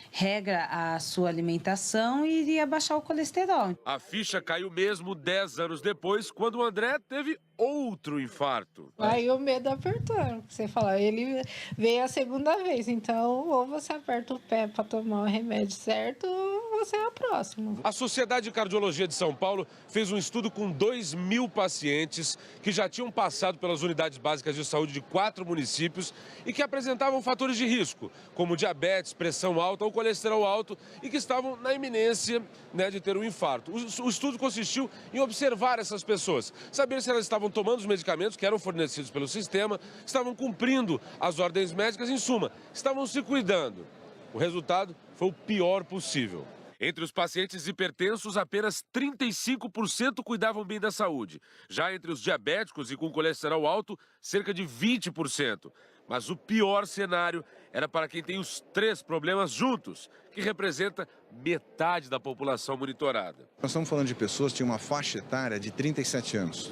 regra a sua alimentação e iria baixar o colesterol. A ficha caiu mesmo 10 anos depois, quando o André teve outro infarto. Aí o medo apertando, você fala, ele veio a segunda vez, então ou você aperta o pé para tomar o remédio certo ou você é a próxima. A Sociedade de Cardiologia de São Paulo fez um estudo com 2.000 pacientes que já tinham passado pelas unidades básicas de saúde de 4 municípios e que apresentavam fatores de risco, como diabetes, pressão alta ou colesterol alto e que estavam na iminência, né, de ter um infarto. O estudo consistiu em observar essas pessoas, saber se elas estavam tomando os medicamentos que eram fornecidos pelo sistema, estavam cumprindo as ordens médicas, em suma, estavam se cuidando. O resultado foi o pior possível. Entre os pacientes hipertensos, apenas 35% cuidavam bem da saúde. Já entre os diabéticos e com colesterol alto, cerca de 20%. Mas o pior cenário era para quem tem os 3 problemas juntos, que representa metade da população monitorada. Nós estamos falando de pessoas que têm uma faixa etária de 37 anos.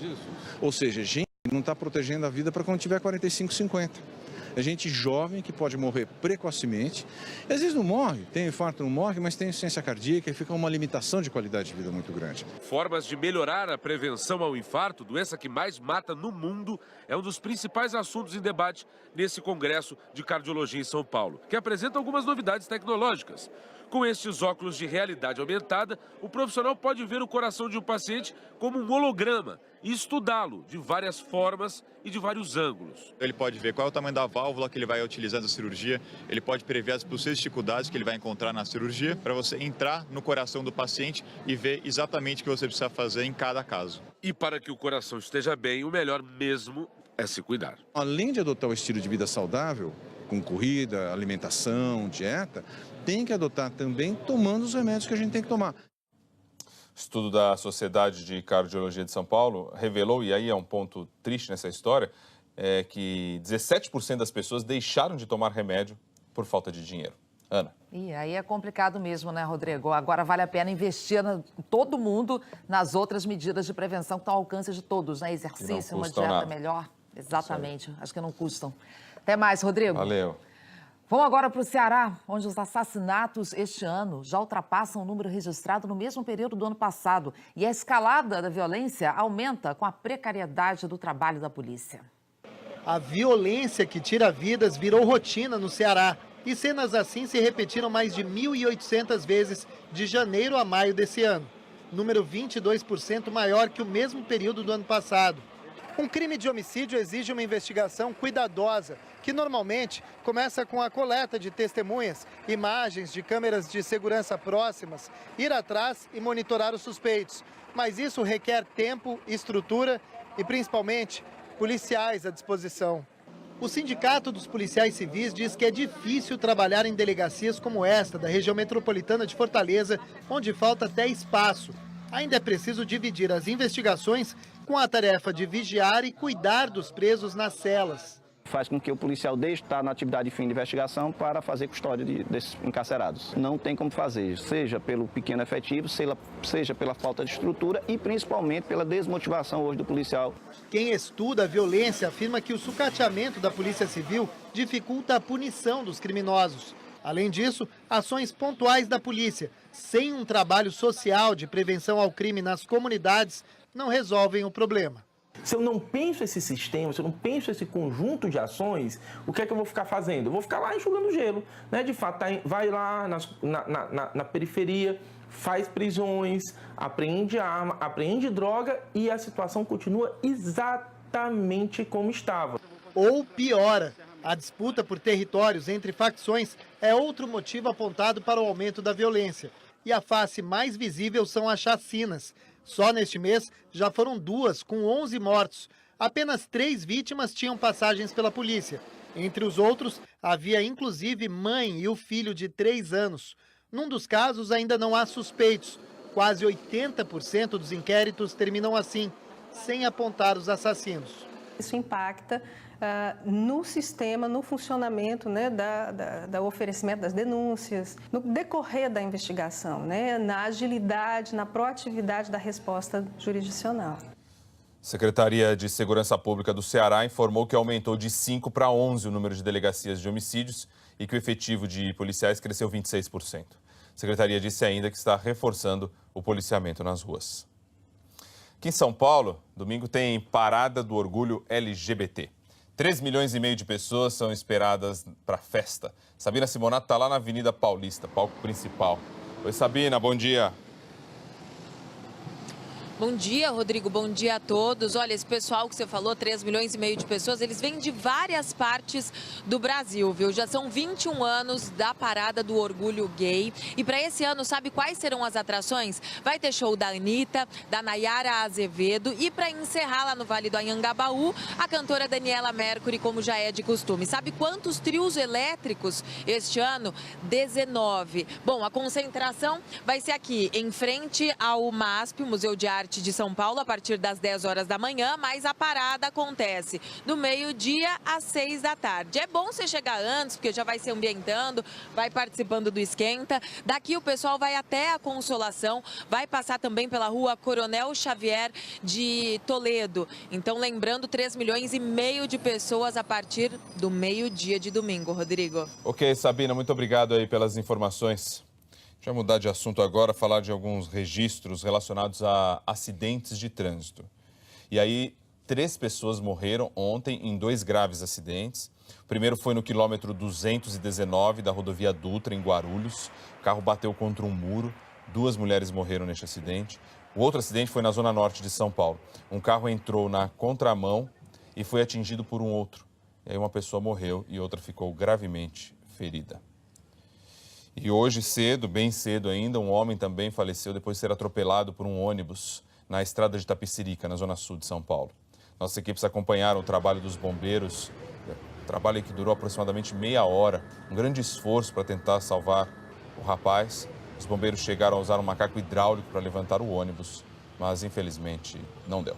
Ou seja, gente que não está protegendo a vida para quando tiver 45, 50. É gente jovem que pode morrer precocemente. E às vezes não morre, tem infarto, não morre, mas tem insuficiência cardíaca e fica uma limitação de qualidade de vida muito grande. Formas de melhorar a prevenção ao infarto, doença que mais mata no mundo, é um dos principais assuntos em debate nesse Congresso de Cardiologia em São Paulo, que apresenta algumas novidades tecnológicas. Com estes óculos de realidade aumentada, o profissional pode ver o coração de um paciente como um holograma e estudá-lo de várias formas e de vários ângulos. Ele pode ver qual é o tamanho da válvula que ele vai utilizar na cirurgia, ele pode prever as possíveis dificuldades que ele vai encontrar na cirurgia, para você entrar no coração do paciente e ver exatamente o que você precisa fazer em cada caso. E para que o coração esteja bem, o melhor mesmo é se cuidar. Além de adotar o estilo de vida saudável, com corrida, alimentação, dieta, tem que adotar também tomando os remédios que a gente tem que tomar. Estudo da Sociedade de Cardiologia de São Paulo revelou, e aí é um ponto triste nessa história, é que 17% das pessoas deixaram de tomar remédio por falta de dinheiro. Ana. E aí é complicado mesmo, né, Rodrigo? Agora vale a pena investir todo mundo nas outras medidas de prevenção que estão ao alcance de todos, né? Exercício, uma dieta melhor. Exatamente, acho que não custam. Até mais, Rodrigo. Valeu. Vamos agora para o Ceará, onde os assassinatos este ano já ultrapassam o número registrado no mesmo período do ano passado. E a escalada da violência aumenta com a precariedade do trabalho da polícia. A violência que tira vidas virou rotina no Ceará. E cenas assim se repetiram mais de 1.800 vezes de janeiro a maio desse ano. Número 22% maior que o mesmo período do ano passado. Um crime de homicídio exige uma investigação cuidadosa, que normalmente começa com a coleta de testemunhas, imagens de câmeras de segurança próximas, ir atrás e monitorar os suspeitos. Mas isso requer tempo, estrutura e, principalmente, policiais à disposição. O Sindicato dos Policiais Civis diz que é difícil trabalhar em delegacias como esta, da região metropolitana de Fortaleza, onde falta até espaço. Ainda é preciso dividir as investigações com a tarefa de vigiar e cuidar dos presos nas celas. Faz com que o policial deixe de estar na atividade de fim de investigação para fazer custódia desses encarcerados. Não tem como fazer, seja pelo pequeno efetivo, seja pela falta de estrutura e principalmente pela desmotivação hoje do policial. Quem estuda a violência afirma que o sucateamento da Polícia Civil dificulta a punição dos criminosos. Além disso, ações pontuais da polícia, sem um trabalho social de prevenção ao crime nas comunidades, não resolvem o problema. Se eu não penso esse sistema, se eu não penso esse conjunto de ações, o que é que eu vou ficar fazendo? Eu vou ficar lá enxugando gelo, né? De fato, vai lá na periferia, faz prisões, apreende arma, apreende droga e a situação continua exatamente como estava. Ou piora. A disputa por territórios entre facções é outro motivo apontado para o aumento da violência. E a face mais visível são as chacinas. Só neste mês já foram 2, com 11 mortos. Apenas 3 vítimas tinham passagens pela polícia. Entre os outros, havia inclusive mãe e o filho de 3 anos. Num dos casos, ainda não há suspeitos. Quase 80% dos inquéritos terminam assim, sem apontar os assassinos. Isso impacta no sistema, no funcionamento, né, da oferecimento das denúncias, no decorrer da investigação, né, na agilidade, na proatividade da resposta jurisdicional. Secretaria de Segurança Pública do Ceará informou que aumentou de 5 para 11 o número de delegacias de homicídios e que o efetivo de policiais cresceu 26%. A Secretaria disse ainda que está reforçando o policiamento nas ruas. Aqui em São Paulo, domingo tem Parada do Orgulho LGBT. 3,5 milhões de pessoas são esperadas para a festa. Sabina Simonato está lá na Avenida Paulista, palco principal. Oi, Sabina, bom dia. Bom dia, Rodrigo. Bom dia a todos. Olha, esse pessoal que você falou, 3,5 milhões de pessoas, eles vêm de várias partes do Brasil, viu? Já são 21 anos da Parada do Orgulho Gay. E para esse ano, sabe quais serão as atrações? Vai ter show da Anitta, da Nayara Azevedo e para encerrar lá no Vale do Anhangabaú, a cantora Daniela Mercury, como já é de costume. Sabe quantos trios elétricos este ano? 19. Bom, a concentração vai ser aqui, em frente ao MASP, o Museu de Arte de São Paulo, a partir das 10 horas da manhã, mas a parada acontece do meio-dia às 6 da tarde. É bom você chegar antes, porque já vai se ambientando, vai participando do esquenta. Daqui o pessoal vai até a Consolação, vai passar também pela rua Coronel Xavier de Toledo. Então, lembrando, 3,5 milhões de pessoas a partir do meio-dia de domingo, Rodrigo. Ok, Sabina, muito obrigado aí pelas informações. Deixa eu mudar de assunto agora, falar de alguns registros relacionados a acidentes de trânsito. E aí, 3 pessoas morreram ontem em 2 graves acidentes. O primeiro foi no quilômetro 219 da rodovia Dutra, em Guarulhos. O carro bateu contra um muro, 2 mulheres morreram neste acidente. O outro acidente foi na zona norte de São Paulo. Um carro entrou na contramão e foi atingido por um outro. E aí uma pessoa morreu e outra ficou gravemente ferida. E hoje cedo, bem cedo ainda, um homem também faleceu depois de ser atropelado por um ônibus na estrada de Itapecerica, na zona sul de São Paulo. Nossas equipes acompanharam o trabalho dos bombeiros, trabalho que durou aproximadamente meia hora, um grande esforço para tentar salvar o rapaz. Os bombeiros chegaram a usar um macaco hidráulico para levantar o ônibus, mas infelizmente não deu.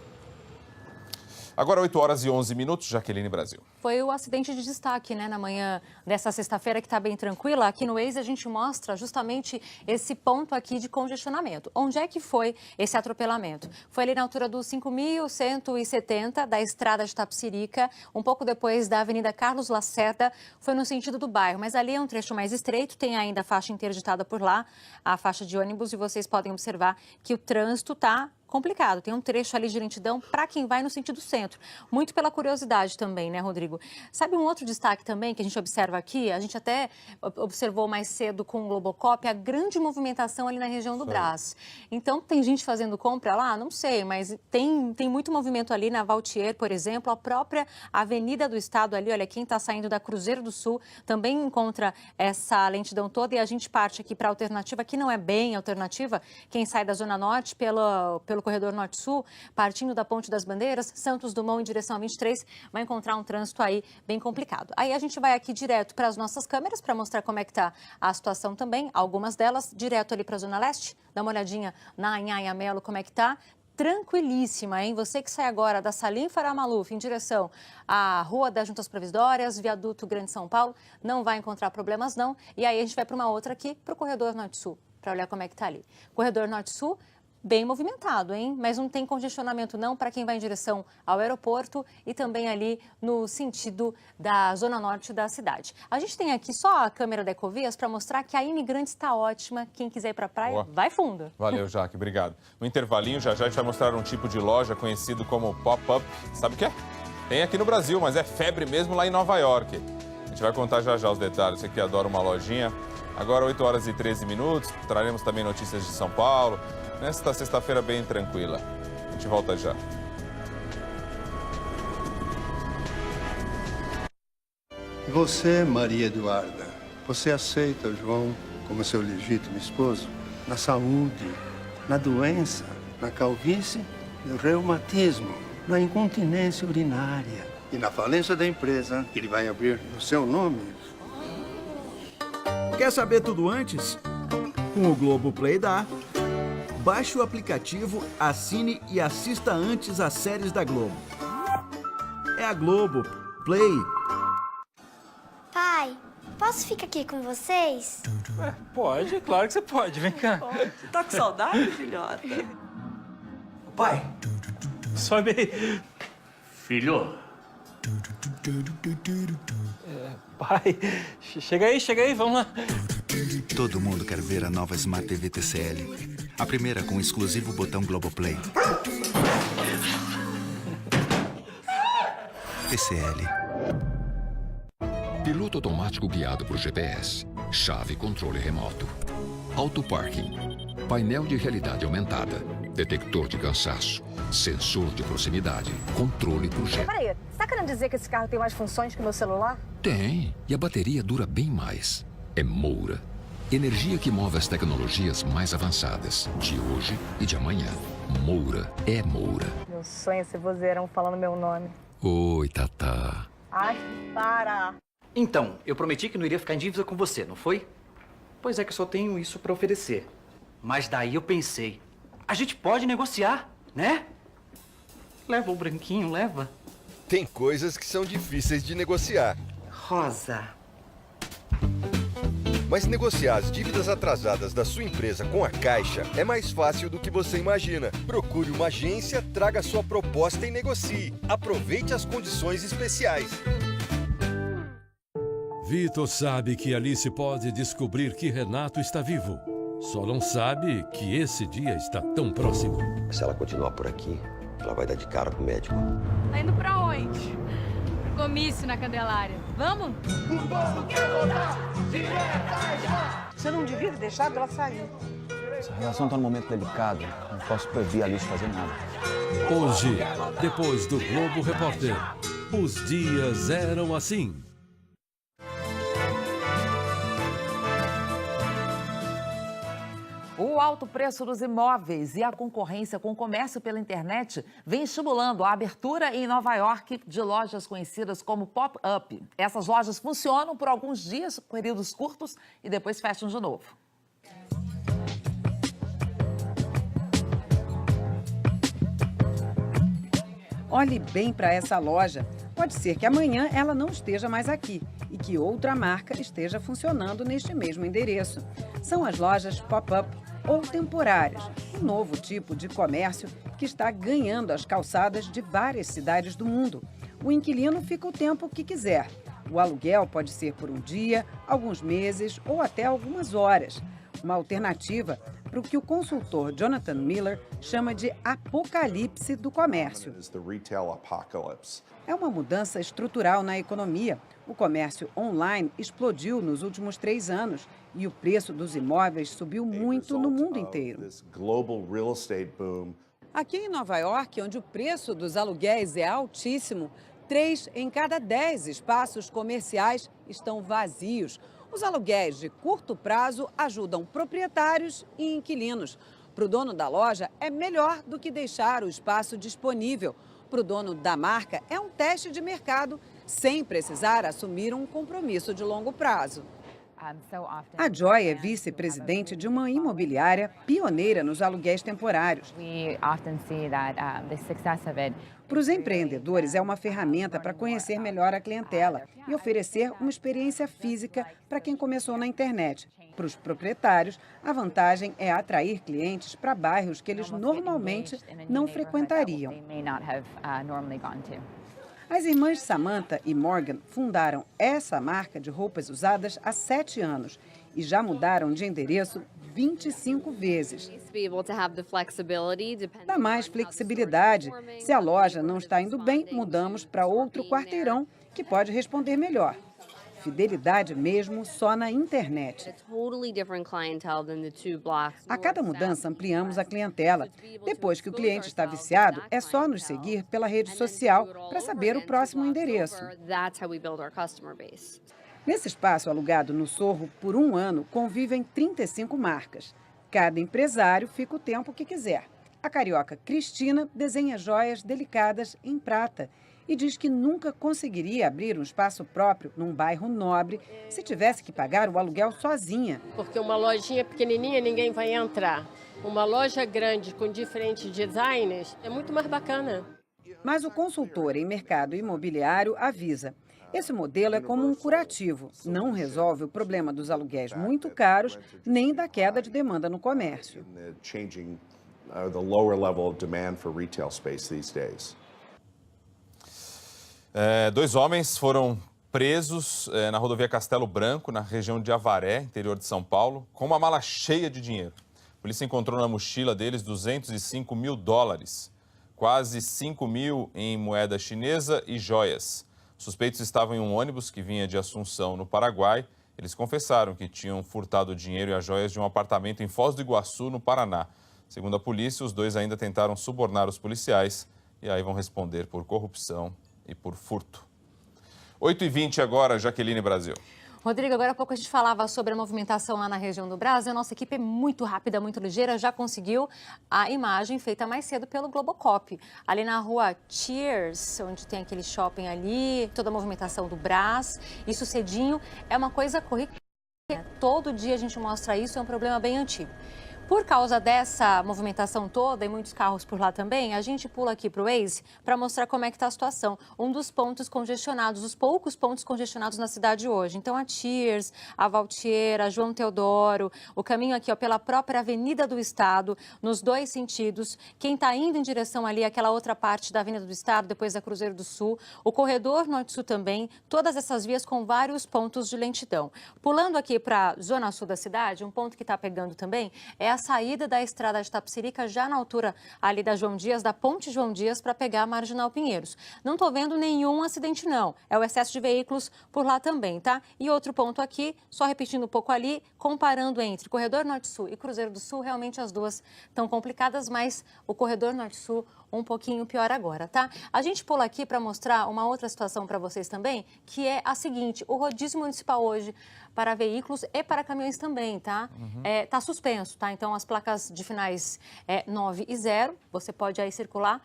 Agora 8 horas e 11 minutos, Jaqueline Brasil. Foi o acidente de destaque, né, na manhã dessa sexta-feira, que está bem tranquila. Aqui no Waze a gente mostra justamente esse ponto aqui de congestionamento. Onde é que foi esse atropelamento? Foi ali na altura do 5.170 da estrada de Itapecerica, um pouco depois da Avenida Carlos Lacerda, foi no sentido do bairro. Mas ali é um trecho mais estreito, tem ainda a faixa interditada por lá, a faixa de ônibus, e vocês podem observar que o trânsito está complicado. Tem um trecho ali de lentidão para quem vai no sentido centro. Muito pela curiosidade também, né, Rodrigo? Sabe um outro destaque também que a gente observa aqui? A gente até observou mais cedo com o Globocop a grande movimentação ali na região do Brás. Então, tem gente fazendo compra lá? Não sei, mas tem muito movimento ali na Valtier, por exemplo. A própria Avenida do Estado ali, olha, quem está saindo da Cruzeiro do Sul também encontra essa lentidão toda, e a gente parte aqui para a alternativa, que não é bem alternativa, quem sai da Zona Norte pelo corredor Norte-Sul, partindo da Ponte das Bandeiras, Santos Dumont em direção a 23, vai encontrar um trânsito aí bem complicado. Aí a gente vai aqui direto para as nossas câmeras para mostrar como é que está a situação também, algumas delas direto ali para a Zona Leste, dá uma olhadinha na Anhanha Melo como é que está. Tranquilíssima, hein? Você que sai agora da Salim Farah Maluf em direção à Rua das Juntas Provisórias, Viaduto Grande São Paulo, não vai encontrar problemas não. E aí a gente vai para uma outra aqui, para o corredor Norte-Sul, para olhar como é que está ali. Corredor Norte-Sul, bem movimentado, hein? Mas não tem congestionamento não para quem vai em direção ao aeroporto e também ali no sentido da zona norte da cidade. A gente tem aqui só a câmera da Ecovias para mostrar que a Imigrantes está ótima. Quem quiser ir para a praia, boa, vai fundo. Valeu, Jaque, obrigado. No intervalinho, já a gente vai mostrar um tipo de loja conhecido como pop-up. Sabe o que é? Tem aqui no Brasil, mas é febre mesmo lá em Nova York. A gente vai contar já os detalhes. Você que adora uma lojinha. Agora 8 horas e 13 minutos, traremos também notícias de São Paulo. Nesta sexta-feira bem tranquila. A gente volta já. E você, Maria Eduarda, você aceita o João como seu legítimo esposo? Na saúde, na doença, na calvície, no reumatismo, na incontinência urinária e na falência da empresa que ele vai abrir no seu nome. Quer saber tudo antes? Com o Globoplay dá. Baixe o aplicativo, assine e assista antes as séries da Globo. É a Globo, Play. Pai, posso ficar aqui com vocês? Pode, claro que você pode. Vem cá. Tá com saudade, filhota? Pai, sobe aí. Filho. Pai, chega aí, vamos lá. Todo mundo quer ver a nova Smart TV TCL. A primeira com o exclusivo botão Globoplay. TCL. Piloto automático guiado por GPS. Chave controle remoto. Auto parking. Painel de realidade aumentada. Detector de cansaço. Sensor de proximidade. Controle por GPS. Peraí, você tá querendo dizer que esse carro tem mais funções que o meu celular? Tem. E a bateria dura bem mais. É Moura. Energia que move as tecnologias mais avançadas. De hoje e de amanhã. Moura é Moura. Meu sonho é ser vozeirão falando meu nome. Oi, Tatá. Ai, para. Então, eu prometi que não iria ficar em dívida com você, não foi? Pois é que eu só tenho isso pra oferecer. Mas daí eu pensei, a gente pode negociar, né? Leva o branquinho, leva. Tem coisas que são difíceis de negociar. Rosa. Mas negociar as dívidas atrasadas da sua empresa com a Caixa é mais fácil do que você imagina. Procure uma agência, traga sua proposta e negocie. Aproveite as condições especiais. Vitor sabe que Alice pode descobrir que Renato está vivo. Só não sabe que esse dia está tão próximo. Se ela continuar por aqui, ela vai dar de cara com o médico. Tá indo pra onde? Comício na Candelária. Vamos? O povo quer voltar! Você não devia ter deixado ela sair. Essa relação tá num momento delicado. Não posso proibir a Alice fazer nada. Hoje, depois do Globo Repórter, os dias eram assim. O alto preço dos imóveis e a concorrência com o comércio pela internet vem estimulando a abertura em Nova York de lojas conhecidas como pop-up. Essas lojas funcionam por alguns dias, períodos curtos, e depois fecham de novo. Olhe bem para essa loja. Pode ser que amanhã ela não esteja mais aqui e que outra marca esteja funcionando neste mesmo endereço. São as lojas pop-up ou temporárias, um novo tipo de comércio que está ganhando as calçadas de várias cidades do mundo. O inquilino fica o tempo que quiser. O aluguel pode ser por um dia, alguns meses ou até algumas horas. Uma alternativa para o que o consultor Jonathan Miller chama de apocalipse do comércio. É uma mudança estrutural na economia. O comércio online explodiu nos últimos 3 anos e o preço dos imóveis subiu muito no mundo inteiro. Aqui em Nova York, onde o preço dos aluguéis é altíssimo, 3 em cada 10 espaços comerciais estão vazios. Os aluguéis de curto prazo ajudam proprietários e inquilinos. Para o dono da loja, é melhor do que deixar o espaço disponível. Para o dono da marca, é um teste de mercado, sem precisar assumir um compromisso de longo prazo. A Joy é vice-presidente de uma imobiliária pioneira nos aluguéis temporários. Para os empreendedores, é uma ferramenta para conhecer melhor a clientela e oferecer uma experiência física para quem começou na internet. Para os proprietários, a vantagem é atrair clientes para bairros que eles normalmente não frequentariam. As irmãs Samantha e Morgan fundaram essa marca de roupas usadas há 7 anos e já mudaram de endereço 25 vezes. Dá mais flexibilidade. Se a loja não está indo bem, mudamos para outro quarteirão que pode responder melhor. Fidelidade mesmo só na internet. A cada mudança, ampliamos a clientela. Depois que o cliente está viciado, é só nos seguir pela rede social para saber o próximo endereço. Nesse espaço alugado no Sorro, por 1 ano, convivem 35 marcas. Cada empresário fica o tempo que quiser. A carioca Cristina desenha joias delicadas em prata e diz que nunca conseguiria abrir um espaço próprio num bairro nobre se tivesse que pagar o aluguel sozinha. Porque uma lojinha pequenininha ninguém vai entrar. Uma loja grande com diferentes designers é muito mais bacana. Mas o consultor em mercado imobiliário avisa: esse modelo é como um curativo, não resolve o problema dos aluguéis muito caros, nem da queda de demanda no comércio. Dois homens foram presos na rodovia Castelo Branco, na região de Avaré, interior de São Paulo, com uma mala cheia de dinheiro. A polícia encontrou na mochila deles 205 mil dólares, quase 5 mil em moeda chinesa e joias. Os suspeitos estavam em um ônibus que vinha de Assunção, no Paraguai. Eles confessaram que tinham furtado o dinheiro e as joias de um apartamento em Foz do Iguaçu, no Paraná. Segundo a polícia, os dois ainda tentaram subornar os policiais e aí vão responder por corrupção e por furto. 8h20 agora, Jaqueline Brasil. Rodrigo, agora há pouco a gente falava sobre a movimentação lá na região do Brás. A nossa equipe é muito rápida, muito ligeira, já conseguiu a imagem feita mais cedo pelo Globocop. Ali na rua Cheers, onde tem aquele shopping ali, toda a movimentação do Brás. Isso cedinho é uma coisa corriqueira. Todo dia a gente mostra isso, é um problema bem antigo. Por causa dessa movimentação toda e muitos carros por lá também, a gente pula aqui para o Waze para mostrar como é que está a situação. Um dos pontos congestionados, os poucos pontos congestionados na cidade hoje. Então, a Cheers, a Valtier, a João Teodoro, o caminho aqui pela própria Avenida do Estado, nos dois sentidos. Quem está indo em direção ali àquela outra parte da Avenida do Estado, depois da Cruzeiro do Sul, o corredor Norte-Sul também, todas essas vias com vários pontos de lentidão. Pulando aqui para a zona sul da cidade, um ponto que está pegando também é a saída da estrada de Tapsirica, já na altura ali da João Dias, da Ponte João Dias, para pegar a Marginal Pinheiros. Não estou vendo nenhum acidente, não. É o excesso de veículos por lá também, tá? E outro ponto aqui, só repetindo um pouco ali, comparando entre Corredor Norte-Sul e Cruzeiro do Sul, realmente as duas estão complicadas, mas o Corredor Norte-Sul um pouquinho pior agora, tá? A gente pula aqui para mostrar uma outra situação para vocês também, que é a seguinte: o rodízio municipal hoje para veículos e para caminhões também, tá? Tá suspenso, tá? Então, as placas de finais 9 e 0, você pode aí circular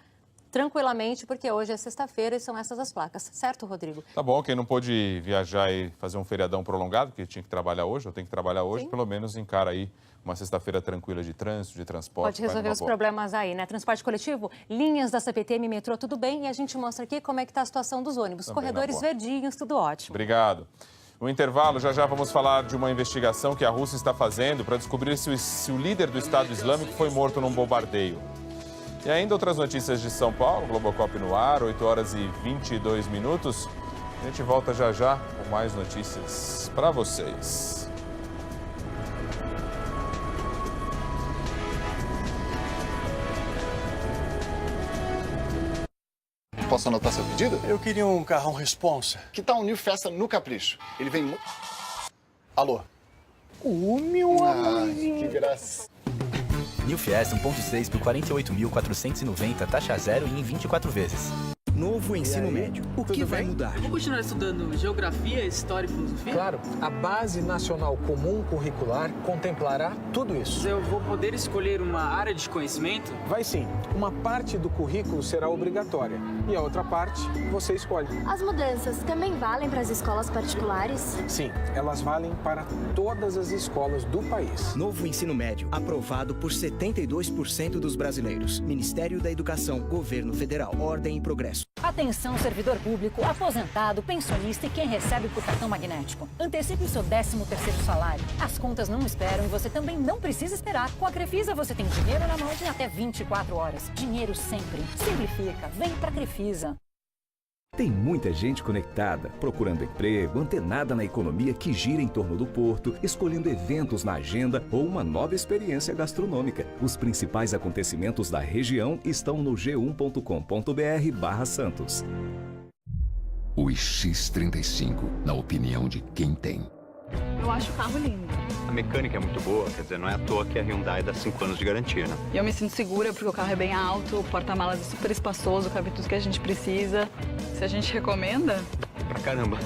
tranquilamente, porque hoje é sexta-feira e são essas as placas. Certo, Rodrigo? Tá bom, quem não pôde viajar e fazer um feriadão prolongado, porque tinha que trabalhar hoje, ou tem que trabalhar hoje, pelo menos encara aí uma sexta-feira tranquila de trânsito, de transporte. Pode resolver os problemas aí, né? Transporte coletivo, linhas da CPTM, metrô, tudo bem. E a gente mostra aqui como é que está a situação dos ônibus. Também corredores verdinhos, tudo ótimo. Obrigado. No intervalo, já vamos falar de uma investigação que a Rússia está fazendo para descobrir se o líder do Estado Islâmico foi morto num bombardeio. E ainda outras notícias de São Paulo, Globocop no ar, 8h22. A gente volta já com mais notícias para vocês. Posso anotar seu pedido? Eu queria um carrão responsa. Que tal um New Festa no Capricho? Ele vem... Alô? Meu amorzinho. Que graça. New Fiesta 1.6 por 48.490, taxa zero e em 24 vezes. Novo ensino médio. O que vai mudar? Vou continuar estudando geografia, história e filosofia? Claro, a Base Nacional Comum Curricular contemplará tudo isso. Eu vou poder escolher uma área de conhecimento? Vai sim. Uma parte do currículo será obrigatória e a outra parte você escolhe. As mudanças também valem para as escolas particulares? Sim, elas valem para todas as escolas do país. Novo ensino médio, aprovado por 72% dos brasileiros. Ministério da Educação, Governo Federal, Ordem e Progresso. Atenção, servidor público, aposentado, pensionista e quem recebe por cartão magnético. Antecipe o seu 13º salário. As contas não esperam e você também não precisa esperar. Com a Crefisa você tem dinheiro na mão em até 24 horas. Dinheiro sempre. Simplifica. Vem pra Crefisa. Tem muita gente conectada, procurando emprego, antenada na economia que gira em torno do porto, escolhendo eventos na agenda ou uma nova experiência gastronômica. Os principais acontecimentos da região estão no g1.com.br/Santos. O X35, na opinião de quem tem. Eu acho o carro lindo. A mecânica é muito boa, quer dizer, não é à toa que a Hyundai dá 5 anos de garantia, né? E eu me sinto segura porque o carro é bem alto, o porta-malas é super espaçoso, cabe tudo que a gente precisa. Se a gente recomenda... Pra caramba.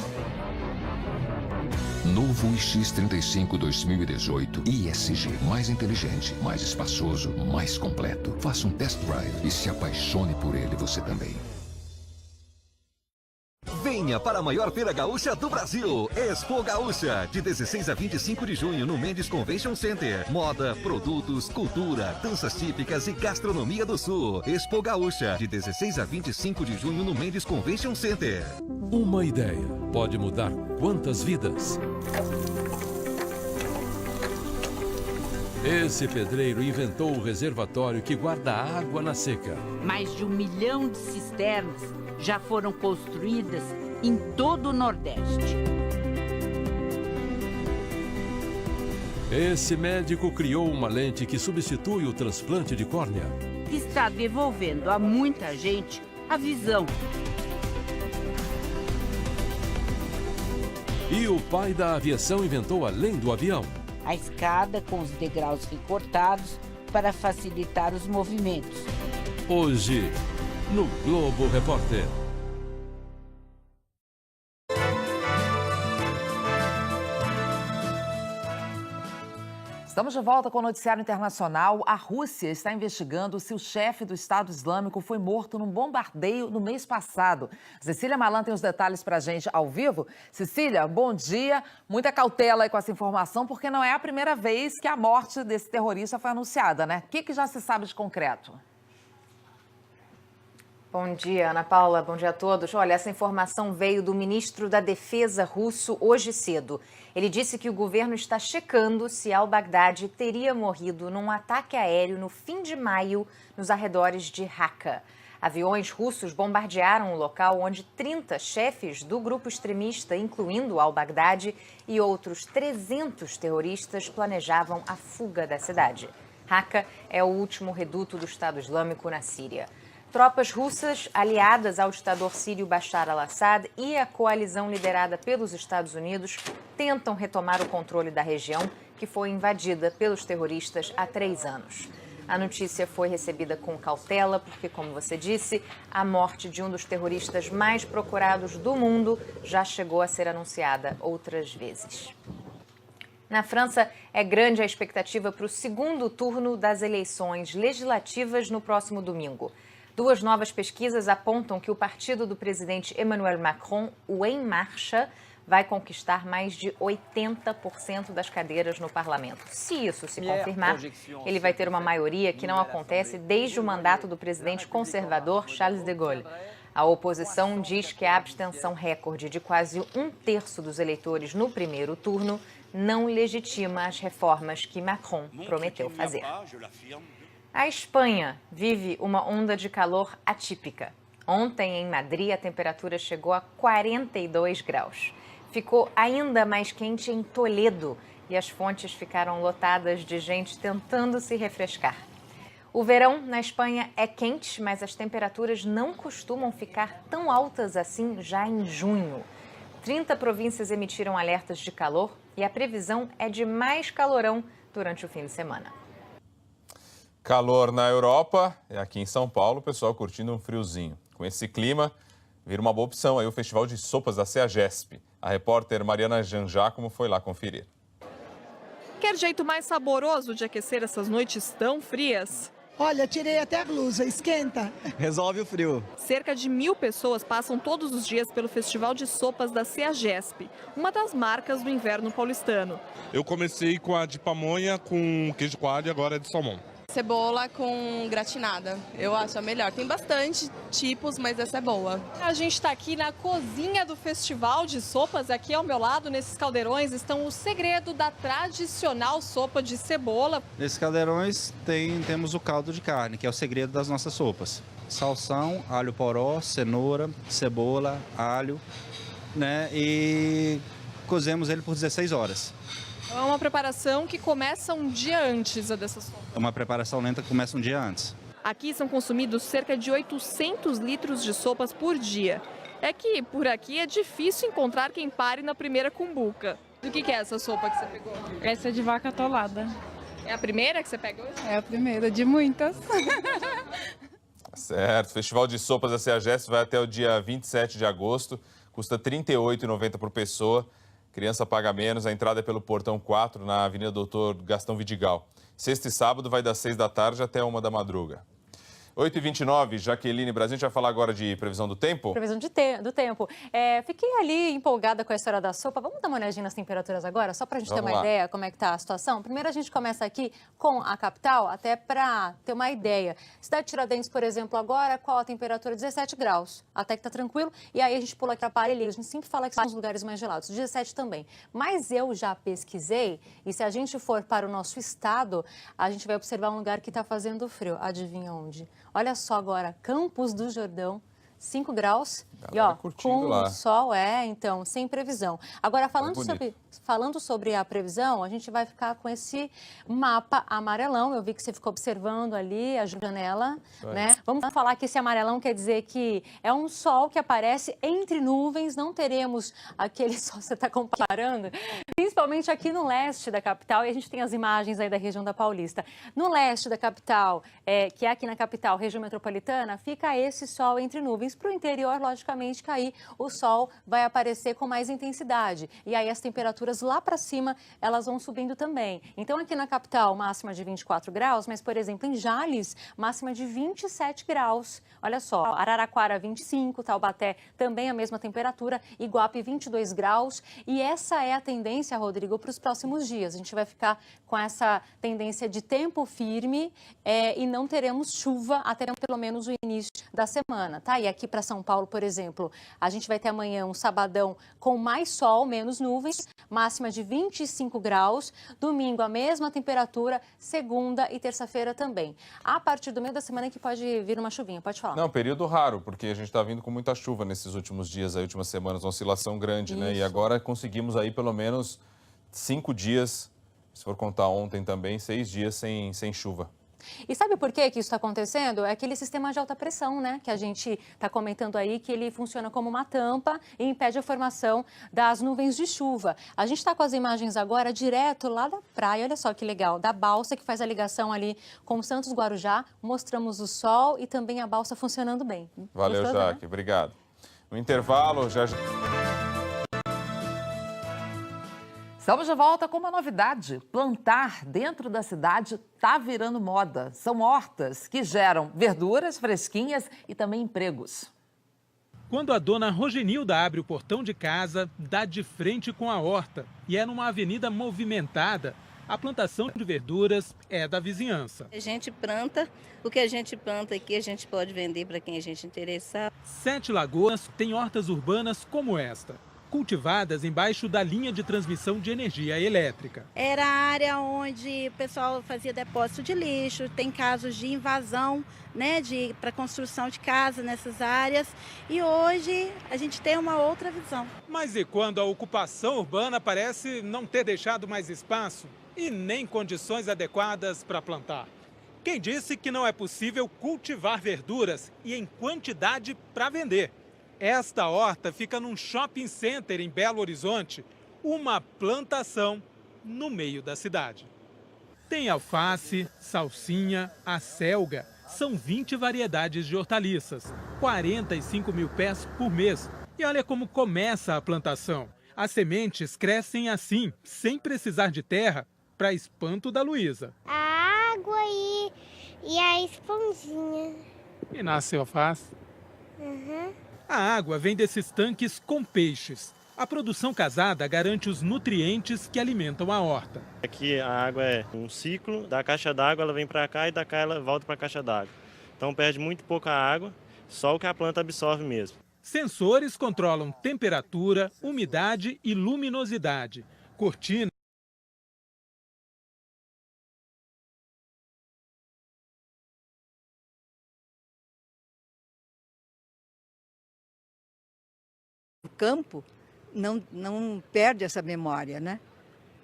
Novo X35 2018 ISG. Mais inteligente, mais espaçoso, mais completo. Faça um test drive e se apaixone por ele você também. Venha para a maior feira gaúcha do Brasil. Expo Gaúcha, de 16 a 25 de junho no Mendes Convention Center. Moda, produtos, cultura, danças típicas e gastronomia do Sul. Expo Gaúcha, de 16 a 25 de junho no Mendes Convention Center. Uma ideia pode mudar quantas vidas? Esse pedreiro inventou o reservatório que guarda água na seca. Mais de 1 milhão de cisternas já foram construídas em todo o Nordeste. Esse médico criou uma lente que substitui o transplante de córnea. Está devolvendo a muita gente a visão. E o pai da aviação inventou além do avião. A escada com os degraus recortados para facilitar os movimentos. Hoje, no Globo Repórter. Estamos de volta com o Noticiário Internacional. A Rússia está investigando se o chefe do Estado Islâmico foi morto num bombardeio no mês passado. Cecília Malan tem os detalhes para a gente ao vivo. Cecília, bom dia. Muita cautela aí com essa informação, porque não é a primeira vez que a morte desse terrorista foi anunciada, né? O que já se sabe de concreto? Bom dia, Ana Paula. Bom dia a todos. Olha, essa informação veio do ministro da Defesa russo hoje cedo. Ele disse que o governo está checando se al-Baghdadi teria morrido num ataque aéreo no fim de maio nos arredores de Raqqa. Aviões russos bombardearam o local onde 30 chefes do grupo extremista, incluindo al-Baghdadi, e outros 300 terroristas planejavam a fuga da cidade. Raqqa é o último reduto do Estado Islâmico na Síria. Tropas russas aliadas ao ditador sírio Bashar al-Assad e a coalizão liderada pelos Estados Unidos tentam retomar o controle da região, que foi invadida pelos terroristas há 3 anos. A notícia foi recebida com cautela porque, como você disse, a morte de um dos terroristas mais procurados do mundo já chegou a ser anunciada outras vezes. Na França, é grande a expectativa para o segundo turno das eleições legislativas no próximo domingo. 2 novas pesquisas apontam que o partido do presidente Emmanuel Macron, o Em Marcha, vai conquistar mais de 80% das cadeiras no parlamento. Se isso se confirmar, ele vai ter uma maioria que não acontece desde o mandato do presidente conservador Charles de Gaulle. A oposição diz que a abstenção recorde de quase 1/3 dos eleitores no primeiro turno não legitima as reformas que Macron prometeu fazer. A Espanha vive uma onda de calor atípica. Ontem, em Madrid, a temperatura chegou a 42 graus. Ficou ainda mais quente em Toledo e as fontes ficaram lotadas de gente tentando se refrescar. O verão na Espanha é quente, mas as temperaturas não costumam ficar tão altas assim já em junho. 30 províncias emitiram alertas de calor e a previsão é de mais calorão durante o fim de semana. Calor na Europa, e aqui em São Paulo, o pessoal curtindo um friozinho. Com esse clima, vira uma boa opção aí o Festival de Sopas da CEAGESP. A repórter Mariana Janjacomo foi lá conferir. Quer jeito mais saboroso de aquecer essas noites tão frias? Olha, tirei até a blusa, esquenta. Resolve o frio. Cerca de 1000 pessoas passam todos os dias pelo Festival de Sopas da CEAGESP, uma das marcas do inverno paulistano. Eu comecei com a de pamonha, com queijo coalho e agora é de salmão. Cebola com gratinada, eu acho a melhor. Tem bastante tipos, mas essa é boa. A gente está aqui na cozinha do Festival de Sopas. Aqui ao meu lado, nesses caldeirões, estão o segredo da tradicional sopa de cebola. Nesses caldeirões temos o caldo de carne, que é o segredo das nossas sopas. Salsão, alho poró, cenoura, cebola, alho, né? E cozemos ele por 16 horas. É uma preparação que começa um dia antes dessa sopa. É uma preparação lenta que começa um dia antes. Aqui são consumidos cerca de 800 litros de sopas por dia. É que por aqui é difícil encontrar quem pare na primeira cumbuca. Do que é essa sopa que você pegou? Essa é de vaca atolada. É a primeira que você pegou? É a primeira de muitas. Certo. O Festival de Sopas da CEAGESP vai até o dia 27 de agosto. Custa R$ 38,90 por pessoa. Criança paga menos, a entrada é pelo Portão 4, na Avenida Doutor Gastão Vidigal. Sexta e sábado vai das 6 da tarde até 1 da madruga. 8h29, Jaqueline Brasil, a gente vai falar agora de previsão do tempo? Previsão do tempo. Fiquei ali empolgada com a história da sopa. Vamos dar uma olhadinha nas temperaturas agora, só para a gente ter uma ideia como é que está a situação? Primeiro a gente começa aqui com a capital, até para ter uma ideia. Cidade de Tiradentes, por exemplo, agora, qual a temperatura? 17 graus, até que está tranquilo. E aí a gente pula aqui para Parelheiros, a gente sempre fala que são os lugares mais gelados, 17 também. Mas eu já pesquisei, e se a gente for para o nosso estado, a gente vai observar um lugar que está fazendo frio. Adivinha onde? Olha só agora, Campos do Jordão, 5 graus. E ó, com o sol, então, sem previsão. Agora, falando sobre a previsão, a gente vai ficar com esse mapa amarelão. Eu vi que você ficou observando ali a janela, né? Vamos falar que esse amarelão quer dizer que é um sol que aparece entre nuvens, não teremos aquele sol que você está comparando, principalmente aqui no leste da capital, e a gente tem as imagens aí da região da Paulista. No leste da capital, que é aqui na capital, região metropolitana, fica esse sol entre nuvens. Para o interior, logicamente, que aí o sol vai aparecer com mais intensidade. E aí as temperaturas lá para cima, elas vão subindo também. Então, aqui na capital, máxima de 24 graus, mas, por exemplo, em Jales, máxima de 27 graus. Olha só, Araraquara, 25, Taubaté, também a mesma temperatura, Iguape, 22 graus. E essa é a tendência, Rodrigo, para os próximos dias. A gente vai ficar com essa tendência de tempo firme e não teremos chuva até pelo menos o início da semana, tá? E aqui para São Paulo, por exemplo, a gente vai ter amanhã um sabadão com mais sol, menos nuvens, máxima de 25 graus. Domingo, a mesma temperatura, segunda e terça-feira também. A partir do meio da semana que pode vir uma chuvinha, pode falar. Não, período raro, porque a gente está vindo com muita chuva nesses últimos dias, as últimas semanas, uma oscilação grande, né? E agora conseguimos aí pelo menos 5 dias, se for contar ontem também, 6 dias sem chuva. E sabe por que isso está acontecendo? É aquele sistema de alta pressão, né? Que a gente está comentando aí, que ele funciona como uma tampa e impede a formação das nuvens de chuva. A gente está com as imagens agora direto lá da praia, olha só que legal, da balsa que faz a ligação ali com Santos Guarujá. Mostramos o sol e também a balsa funcionando bem. Valeu, Gostou, Jaque. né? Obrigado. No intervalo, já... Estamos de volta com uma novidade. Plantar dentro da cidade está virando moda. São hortas que geram verduras fresquinhas e também empregos. Quando a dona Rogenilda abre o portão de casa, dá de frente com a horta. E é numa avenida movimentada. A plantação de verduras é da vizinhança. A gente planta, o que a gente planta aqui a gente pode vender para quem a gente interessar. 7 Lagoas tem hortas urbanas como esta, cultivadas embaixo da linha de transmissão de energia elétrica. Era a área onde o pessoal fazia depósito de lixo, tem casos de invasão, né, para construção de casa nessas áreas, e hoje a gente tem uma outra visão. Mas e quando a ocupação urbana parece não ter deixado mais espaço e nem condições adequadas para plantar? Quem disse que não é possível cultivar verduras e em quantidade para vender? Esta horta fica num shopping center em Belo Horizonte, uma plantação no meio da cidade. Tem alface, salsinha, acelga, são 20 variedades de hortaliças, 45 mil pés por mês. E olha como começa a plantação. As sementes crescem assim, sem precisar de terra, para espanto da Luísa. A água e a esponjinha. E nasce alface? Uhum. A água vem desses tanques com peixes. A produção casada garante os nutrientes que alimentam a horta. Aqui a água é um ciclo, da caixa d'água ela vem para cá e da cá ela volta para a caixa d'água. Então perde muito pouca água, só o que a planta absorve mesmo. Sensores controlam temperatura, umidade e luminosidade. Cortina O campo não perde essa memória, né?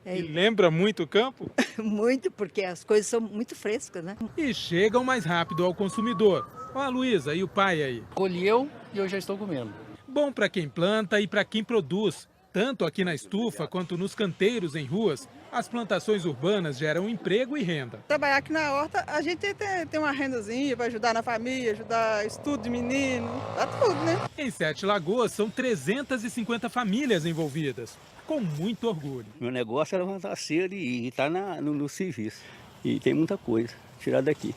E lembra muito o campo? Muito, porque as coisas são muito frescas, né? E chegam mais rápido ao consumidor. Ó, a Luísa, e o pai aí? Colheu e eu já estou comendo. Bom para quem planta e para quem produz. Tanto aqui na estufa quanto nos canteiros em ruas, as plantações urbanas geram emprego e renda. Trabalhar aqui na horta, a gente tem uma rendazinha para ajudar na família, ajudar estudo de menino, dá tudo, né? Em 7 Lagoas, são 350 famílias envolvidas, com muito orgulho. Meu negócio é levantar cedo e estar no serviço. E tem muita coisa tirar daqui.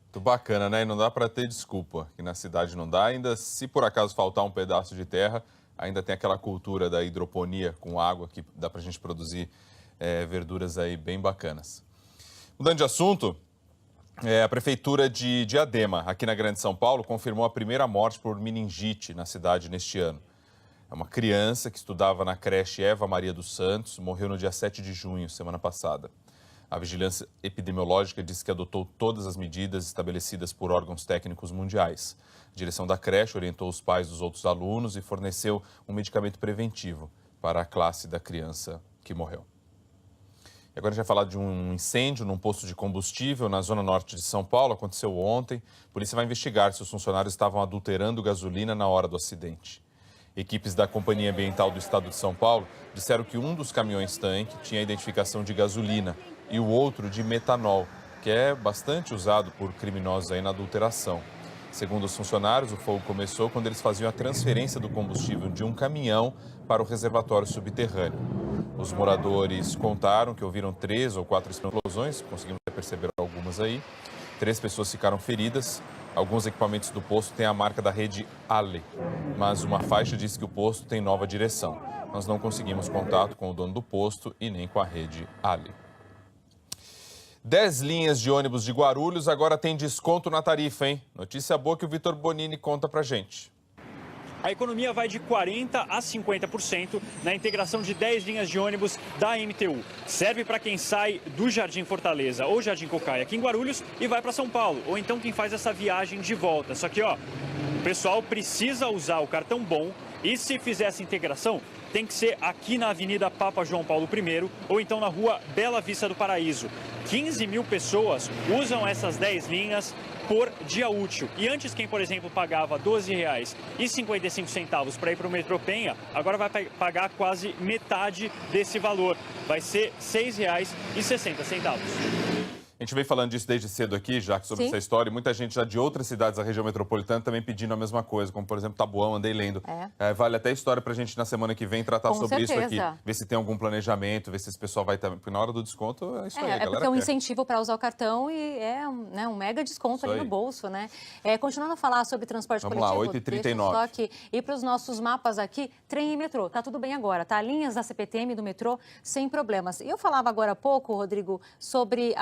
Muito bacana, né? E não dá para ter desculpa, que na cidade não dá. Ainda, se por acaso faltar um pedaço de terra, ainda tem aquela cultura da hidroponia com água, que dá para a gente produzir verduras aí bem bacanas. Mudando de assunto, a Prefeitura de Diadema, aqui na Grande São Paulo, confirmou a primeira morte por meningite na cidade neste ano. É uma criança que estudava na creche Eva Maria dos Santos, morreu no dia 7 de junho, semana passada. A Vigilância Epidemiológica disse que adotou todas as medidas estabelecidas por órgãos técnicos mundiais. A direção da creche orientou os pais dos outros alunos e forneceu um medicamento preventivo para a classe da criança que morreu. E agora a gente vai falar de um incêndio num posto de combustível na zona norte de São Paulo. Aconteceu ontem. A polícia vai investigar se os funcionários estavam adulterando gasolina na hora do acidente. Equipes da Companhia Ambiental do Estado de São Paulo disseram que um dos caminhões-tanque tinha a identificação de gasolina e o outro de metanol, que é bastante usado por criminosos aí na adulteração. Segundo os funcionários, o fogo começou quando eles faziam a transferência do combustível de um caminhão para o reservatório subterrâneo. Os moradores contaram que ouviram 3 ou 4 explosões, conseguimos perceber algumas aí. 3 pessoas ficaram feridas. Alguns equipamentos do posto têm a marca da rede Ale, mas uma faixa diz que o posto tem nova direção. Nós não conseguimos contato com o dono do posto e nem com a rede Ale. 10 linhas de ônibus de Guarulhos agora têm desconto na tarifa, hein? Notícia boa que o Vitor Bonini conta pra gente. A economia vai de 40% a 50% na integração de 10 linhas de ônibus da MTU. Serve para quem sai do Jardim Fortaleza ou Jardim Cocai aqui em Guarulhos e vai para São Paulo. Ou então quem faz essa viagem de volta. Só que, o pessoal precisa usar o cartão BOM e se fizer essa integração, tem que ser aqui na Avenida Papa João Paulo I ou então na Rua Bela Vista do Paraíso. 15 mil pessoas usam essas 10 linhas por dia útil. E antes, quem, por exemplo, pagava R$ 12,55 para ir para o metrô Penha, agora vai pagar quase metade desse valor. Vai ser R$ 6,60. A gente vem falando disso desde cedo aqui, já sobre essa história. E muita gente já de outras cidades da região metropolitana também pedindo a mesma coisa, como, por exemplo, Taboão, andei lendo. Vale até história pra gente na semana que vem tratar sobre isso aqui. Ver se tem algum planejamento, ver se esse pessoal vai também. Porque na hora do desconto é isso aí, galera. Porque é um incentivo para usar o cartão e é um mega desconto ali no bolso, né? Continuando a falar sobre transporte coletivo. Vamos lá, 8h39. E para os nossos mapas aqui, trem e metrô. Tá tudo bem agora, tá? Linhas da CPTM do metrô sem problemas. E eu falava agora há pouco, Rodrigo, sobre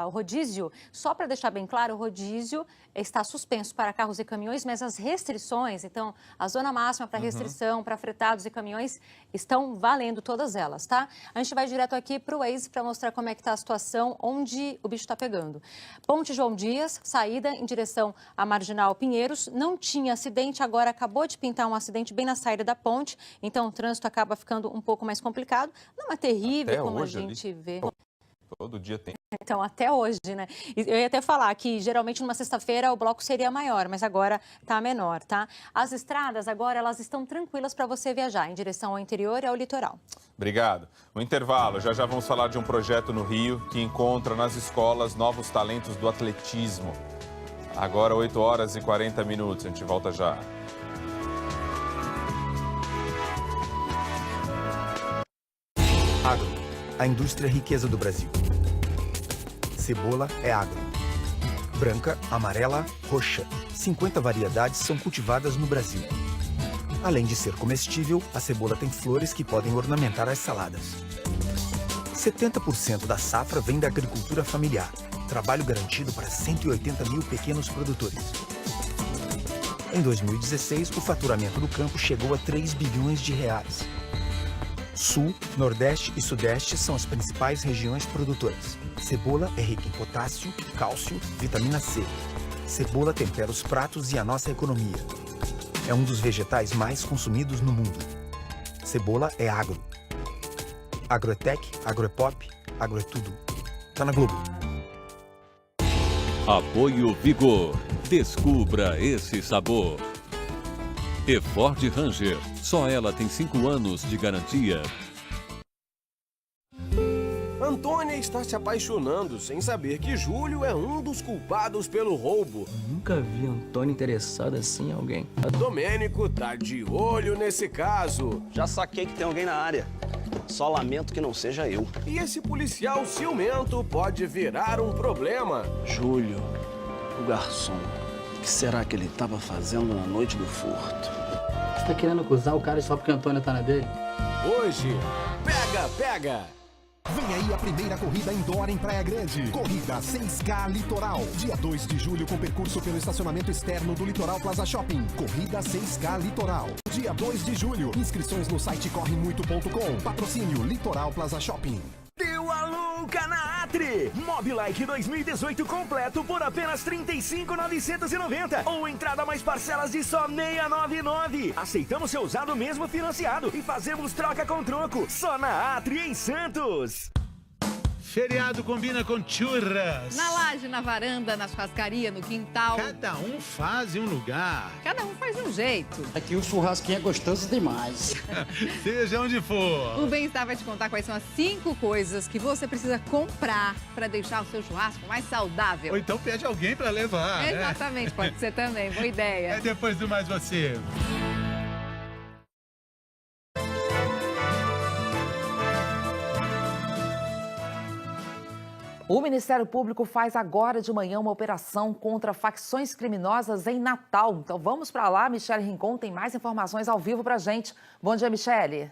o rodízio. Só para deixar bem claro, o rodízio está suspenso para carros e caminhões, mas as restrições, então, a zona máxima para restrição, para fretados e caminhões, estão valendo todas elas, tá? A gente vai direto aqui para o Waze para mostrar como é que está a situação, onde o bicho está pegando. Ponte João Dias, saída em direção à Marginal Pinheiros, não tinha acidente, agora acabou de pintar um acidente bem na saída da ponte, então o trânsito acaba ficando um pouco mais complicado. Não é terrível, como a gente vê. Todo dia tem. Então, até hoje, né? Eu ia até falar que, geralmente, numa sexta-feira, o bloco seria maior, mas agora está menor, tá? As estradas, agora, elas estão tranquilas para você viajar em direção ao interior e ao litoral. Obrigado. No intervalo, já vamos falar de um projeto no Rio que encontra nas escolas novos talentos do atletismo. Agora, 8h40. A gente volta já. Agro, a indústria riqueza do Brasil. Cebola é agro. Branca, amarela, roxa. 50 variedades são cultivadas no Brasil. Além de ser comestível, a cebola tem flores que podem ornamentar as saladas. 70% da safra vem da agricultura familiar. Trabalho garantido para 180 mil pequenos produtores. Em 2016, o faturamento do campo chegou a 3 bilhões de reais. Sul, Nordeste e Sudeste são as principais regiões produtoras. Cebola é rica em potássio, cálcio, vitamina C. Cebola tempera os pratos e a nossa economia. É um dos vegetais mais consumidos no mundo. Cebola é agro. Agro é tech, agro é pop, agro é tudo. Tá na Globo. Apoio Vigor. Descubra esse sabor. E Ford Ranger. Só ela tem 5 anos de garantia. Antônia está se apaixonando sem saber que Júlio é um dos culpados pelo roubo. Nunca vi Antônia interessada assim em alguém. Domênico tá de olho nesse caso. Já saquei que tem alguém na área. Só lamento que não seja eu. E esse policial ciumento pode virar um problema. Júlio, O garçom, o que será que ele estava fazendo na noite do furto? Você tá querendo acusar o cara só porque o Antônio tá na dele? Hoje, pega! Vem aí a primeira corrida indoor em Praia Grande. Corrida 6K Litoral. Dia 2 de julho com percurso pelo estacionamento externo do Litoral Plaza Shopping. Corrida 6K Litoral. Dia 2 de julho. Inscrições no site corremuito.com. Patrocínio Litoral Plaza Shopping. Deu a louca na Atri! Mobilike 2018 completo por apenas R$ 35.990 ou entrada mais parcelas de só R$ 699. Aceitamos seu usado mesmo financiado e fazemos troca com troco. Só na Atri em Santos. Feriado combina com churras. Na laje, na varanda, na churrascaria, no quintal. Cada um faz em um lugar. Cada um faz de um jeito. Aqui o churrasquinho é gostoso demais. Seja onde for. O Bem-Estar vai te contar quais são as 5 coisas que você precisa comprar para deixar o seu churrasco mais saudável. Ou então pede alguém para levar. Exatamente, né? pode ser também. Boa ideia. É depois do Mais Você. O Ministério Público faz agora de manhã uma operação contra facções criminosas em Natal. Então vamos para lá, Michele Rincon tem mais informações ao vivo para a gente. Bom dia, Michele.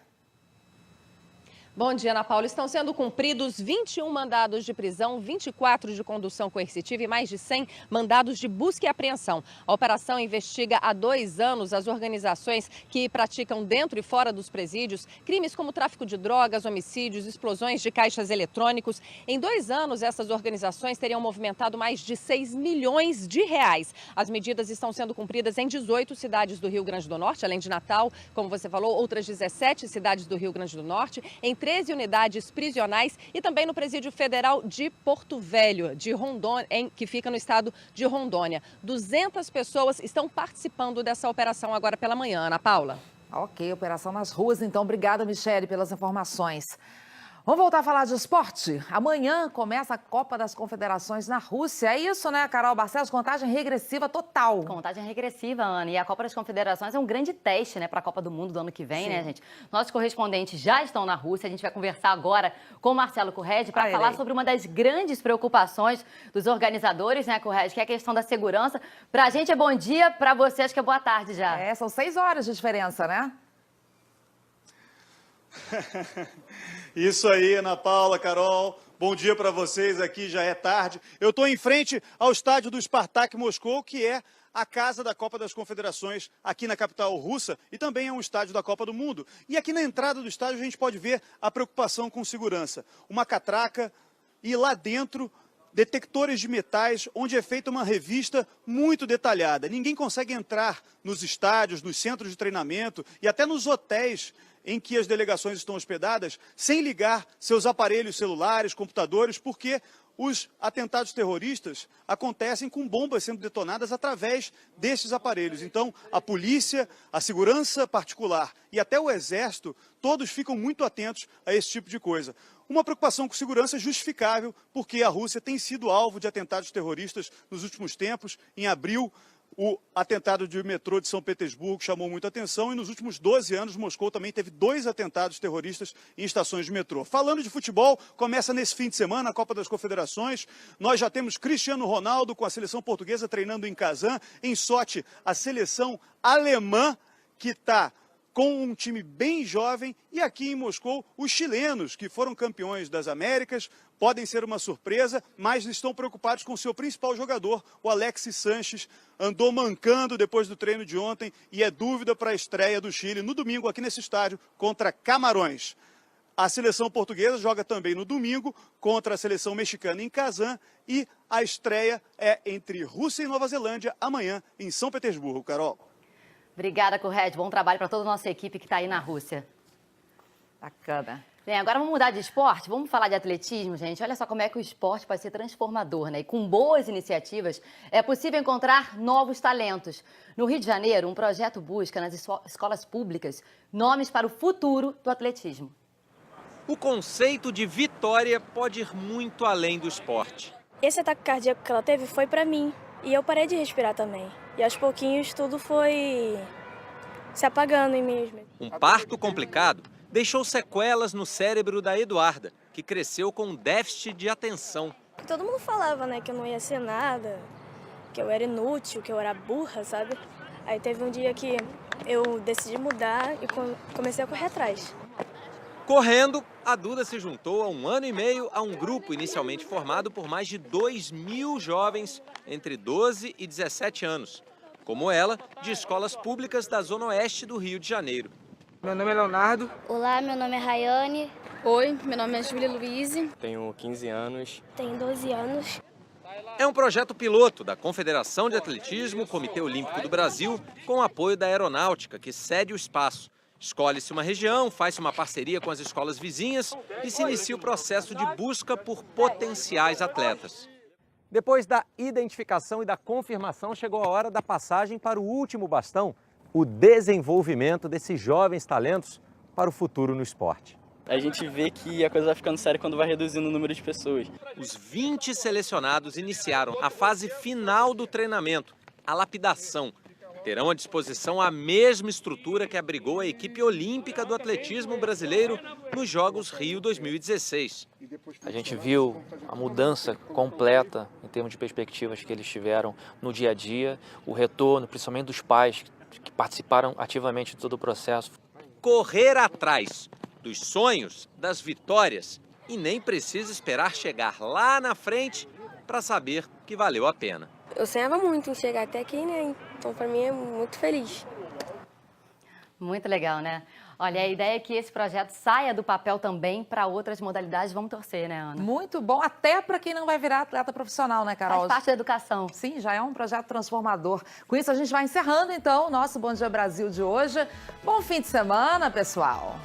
Bom dia, Ana Paula. Estão sendo cumpridos 21 mandados de prisão, 24 de condução coercitiva e mais de 100 mandados de busca e apreensão. A operação investiga há 2 anos as organizações que praticam dentro e fora dos presídios crimes como tráfico de drogas, homicídios, explosões de caixas eletrônicos. Em 2 anos, essas organizações teriam movimentado mais de 6 milhões de reais. As medidas estão sendo cumpridas em 18 cidades do Rio Grande do Norte, além de Natal, como você falou, outras 17 cidades do Rio Grande do Norte, em 13 unidades prisionais e também no Presídio Federal de Porto Velho, de Rondônia, que fica no estado de Rondônia. 200 pessoas estão participando dessa operação agora pela manhã, Ana Paula. Ok, operação nas ruas, então. Obrigada, Michele, pelas informações. Vamos voltar a falar de esporte? Amanhã começa a Copa das Confederações na Rússia. É isso, né, Carol Barcelos? Contagem regressiva total. Contagem regressiva, Ana. E a Copa das Confederações é um grande teste, né, para a Copa do Mundo do ano que vem, né, gente? Nossos correspondentes já estão na Rússia. A gente vai conversar agora com o Marcelo Correge para falar sobre uma das grandes preocupações dos organizadores, né, Correge, que é a questão da segurança. Para a gente é bom dia, para você acho que é boa tarde já. É, são 6 horas de diferença, né? Isso aí, Ana Paula, Carol. Bom dia para vocês, aqui já é tarde. Eu estou em frente ao estádio do Spartak Moscou, que é a casa da Copa das Confederações aqui na capital russa e também é um estádio da Copa do Mundo. E aqui na entrada do estádio a gente pode ver a preocupação com segurança. Uma catraca e lá dentro detectores de metais, onde é feita uma revista muito detalhada. Ninguém consegue entrar nos estádios, nos centros de treinamento e até nos hotéis em que as delegações estão hospedadas, sem ligar seus aparelhos celulares, computadores, porque os atentados terroristas acontecem com bombas sendo detonadas através desses aparelhos. Então, a polícia, a segurança particular e até o exército, todos ficam muito atentos a esse tipo de coisa. Uma preocupação com segurança justificável, porque a Rússia tem sido alvo de atentados terroristas nos últimos tempos. Em abril, o atentado de metrô de São Petersburgo chamou muita atenção e nos últimos 12 anos Moscou também teve 2 atentados terroristas em estações de metrô. Falando de futebol, começa nesse fim de semana a Copa das Confederações. Nós já temos Cristiano Ronaldo com a seleção portuguesa treinando em Kazan. Em Sochi, a seleção alemã que está com um time bem jovem, e aqui em Moscou, os chilenos, que foram campeões das Américas, podem ser uma surpresa, mas estão preocupados com o seu principal jogador, o Alexis Sanches, andou mancando depois do treino de ontem e é dúvida para a estreia do Chile no domingo aqui nesse estádio contra Camarões. A seleção portuguesa joga também no domingo contra a seleção mexicana em Kazan e a estreia é entre Rússia e Nova Zelândia amanhã em São Petersburgo. Carol. Obrigada, Correge. Bom trabalho para toda a nossa equipe que está aí na Rússia. Bacana. Bem, agora vamos mudar de esporte, vamos falar de atletismo, gente. Olha só como é que o esporte pode ser transformador, né? E com boas iniciativas é possível encontrar novos talentos. No Rio de Janeiro, um projeto busca nas escolas públicas nomes para o futuro do atletismo. O conceito de vitória pode ir muito além do esporte. Esse ataque cardíaco que ela teve foi para mim e eu parei de respirar também. E aos pouquinhos tudo foi se apagando em mim mesmo. Um parto complicado deixou sequelas no cérebro da Eduarda, que cresceu com um déficit de atenção. Todo mundo falava, né, que eu não ia ser nada. que eu era inútil, que eu era burra, sabe? Aí teve um dia que eu decidi mudar e comecei a correr atrás. Correndo, a Duda se juntou há 1 ano e meio a um grupo inicialmente formado por mais de 2.000 jovens entre 12 e 17 anos, como ela, de escolas públicas da Zona Oeste do Rio de Janeiro. Meu nome é Leonardo. Olá, meu nome é Rayane. Oi, meu nome é Júlia Luiz. Tenho 15 anos. Tenho 12 anos. É um projeto piloto da Confederação de Atletismo, Comitê Olímpico do Brasil, com o apoio da Aeronáutica, que cede o espaço. Escolhe-se uma região, faz uma parceria com as escolas vizinhas e se inicia o processo de busca por potenciais atletas. Depois da identificação e da confirmação, chegou a hora da passagem para o último bastão, o desenvolvimento desses jovens talentos para o futuro no esporte. A gente vê que a coisa vai ficando séria quando vai reduzindo o número de pessoas. Os 20 selecionados iniciaram a fase final do treinamento, a lapidação. Terão à disposição a mesma estrutura que abrigou a equipe olímpica do atletismo brasileiro nos Jogos Rio 2016. A gente viu a mudança completa em termos de perspectivas que eles tiveram no dia a dia, o retorno, principalmente dos pais que participaram ativamente de todo o processo. Correr atrás dos sonhos, das vitórias, e nem precisa esperar chegar lá na frente para saber que valeu a pena. Eu sonhava muito em chegar até aqui, né? Então, para mim, é muito feliz. Muito legal, né? Olha, a ideia é que esse projeto saia do papel também para outras modalidades. Vamos torcer, né, Ana? Muito bom, até para quem não vai virar atleta profissional, né, Carol? Faz parte da educação. Sim, já é um projeto transformador. Com isso, a gente vai encerrando, então, o nosso Bom Dia Brasil de hoje. Bom fim de semana, pessoal.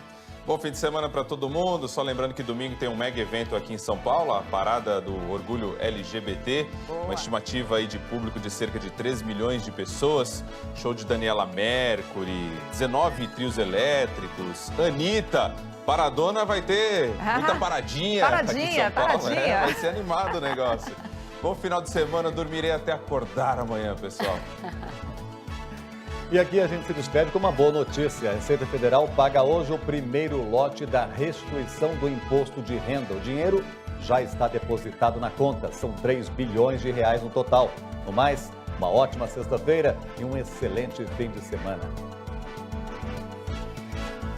Bom fim de semana para todo mundo. Só lembrando que domingo tem um mega evento aqui em São Paulo, a Parada do Orgulho LGBT. Boa. Uma estimativa aí de público de cerca de 3 milhões de pessoas. Show de Daniela Mercury, 19 trios elétricos, Anitta. Paradona vai ter muita paradinha. Paradinha, aqui em São Paulo. paradinha. Vai ser animado o negócio. Bom final de semana, dormirei até acordar amanhã, pessoal. E aqui a gente se despede com uma boa notícia. A Receita Federal paga hoje o primeiro lote da restituição do imposto de renda. O dinheiro já está depositado na conta. São 3 bilhões de reais no total. No mais, uma ótima sexta-feira e um excelente fim de semana.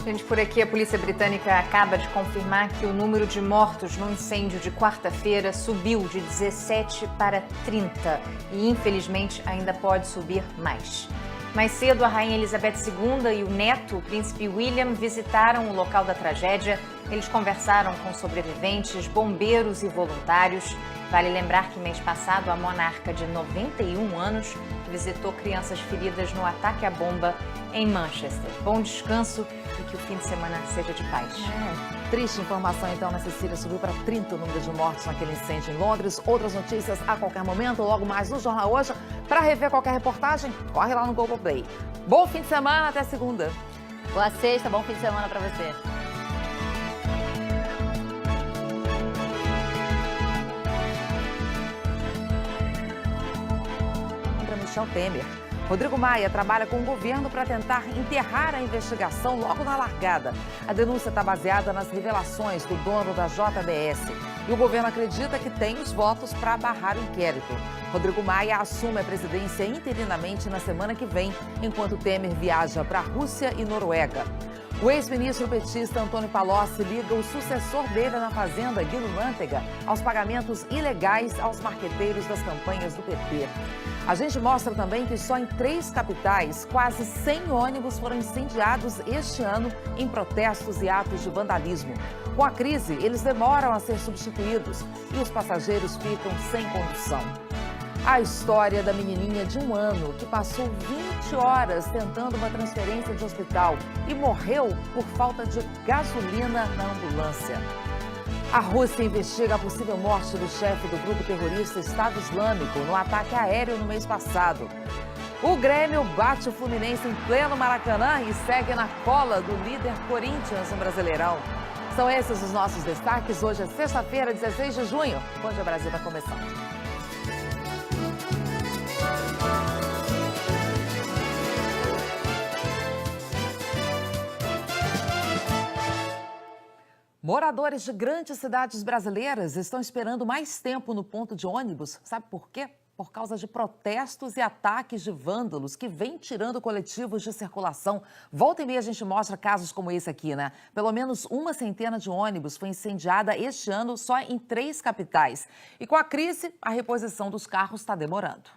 Gente, por aqui a polícia britânica acaba de confirmar que o número de mortos no incêndio de quarta-feira subiu de 17 para 30 e, infelizmente, ainda pode subir mais. Mais cedo, a rainha Elizabeth II e o neto, o príncipe William, visitaram o local da tragédia. Eles conversaram com sobreviventes, bombeiros e voluntários. Vale lembrar que mês passado a monarca de 91 anos visitou crianças feridas no ataque à bomba em Manchester. Bom descanso e que o fim de semana seja de paz. Triste informação, então, né, Cecília? Subiu para 30 o número de mortos naquele incêndio em Londres. Outras notícias a qualquer momento, logo mais no Jornal Hoje. Para rever qualquer reportagem, corre lá no Globoplay. Bom fim de semana, até segunda. Boa sexta, bom fim de semana para você. Contra Michel Temer. Rodrigo Maia trabalha com o governo para tentar enterrar a investigação logo na largada. A denúncia está baseada nas revelações do dono da JBS. E o governo acredita que tem os votos para barrar o inquérito. Rodrigo Maia assume a presidência interinamente na semana que vem, enquanto Temer viaja para a Rússia e Noruega. O ex-ministro petista Antônio Palocci liga o sucessor dele na Fazenda, Guido Mantega, aos pagamentos ilegais aos marqueteiros das campanhas do PT. A gente mostra também que só em 3 capitais, quase 100 ônibus foram incendiados este ano em protestos e atos de vandalismo. Com a crise, eles demoram a ser substituídos e os passageiros ficam sem condução. A história da menininha de 1 ano que passou 20 horas tentando uma transferência de hospital e morreu por falta de gasolina na ambulância. A Rússia investiga a possível morte do chefe do grupo terrorista Estado Islâmico no ataque aéreo no mês passado. O Grêmio bate o Fluminense em pleno Maracanã e segue na cola do líder Corinthians no Brasileirão. São esses os nossos destaques. Hoje é sexta-feira, 16 de junho. Bom Dia Brasil está começando. Moradores de grandes cidades brasileiras estão esperando mais tempo no ponto de ônibus. Sabe por quê? por causa de protestos e ataques de vândalos que vêm tirando coletivos de circulação. Volta e meia a gente mostra casos como esse aqui, né? Pelo menos uma centena de ônibus foi incendiada este ano só em 3 capitais. E com a crise, a reposição dos carros está demorando.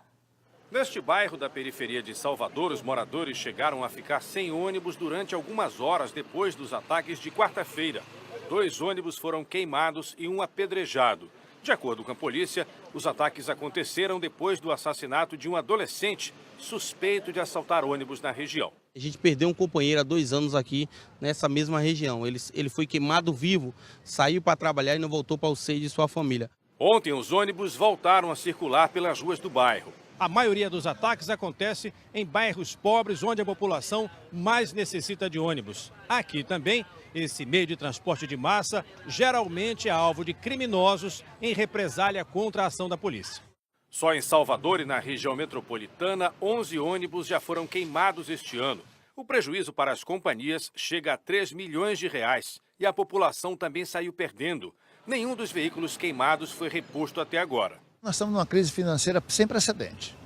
Neste bairro da periferia de Salvador, os moradores chegaram a ficar sem ônibus durante algumas horas depois dos ataques de quarta-feira. 2 ônibus foram queimados e um apedrejado. De acordo com a polícia, os ataques aconteceram depois do assassinato de um adolescente suspeito de assaltar ônibus na região. A gente perdeu um companheiro há 2 anos aqui nessa mesma região. Ele foi queimado vivo, saiu para trabalhar e não voltou para o seio de sua família. Ontem, os ônibus voltaram a circular pelas ruas do bairro. A maioria dos ataques acontece em bairros pobres, onde a população mais necessita de ônibus. Aqui também, esse meio de transporte de massa geralmente é alvo de criminosos em represália contra a ação da polícia. Só em Salvador e na região metropolitana, 11 ônibus já foram queimados este ano. O prejuízo para as companhias chega a 3 milhões de reais e a população também saiu perdendo. Nenhum dos veículos queimados foi reposto até agora. Nós estamos numa crise financeira sem precedente.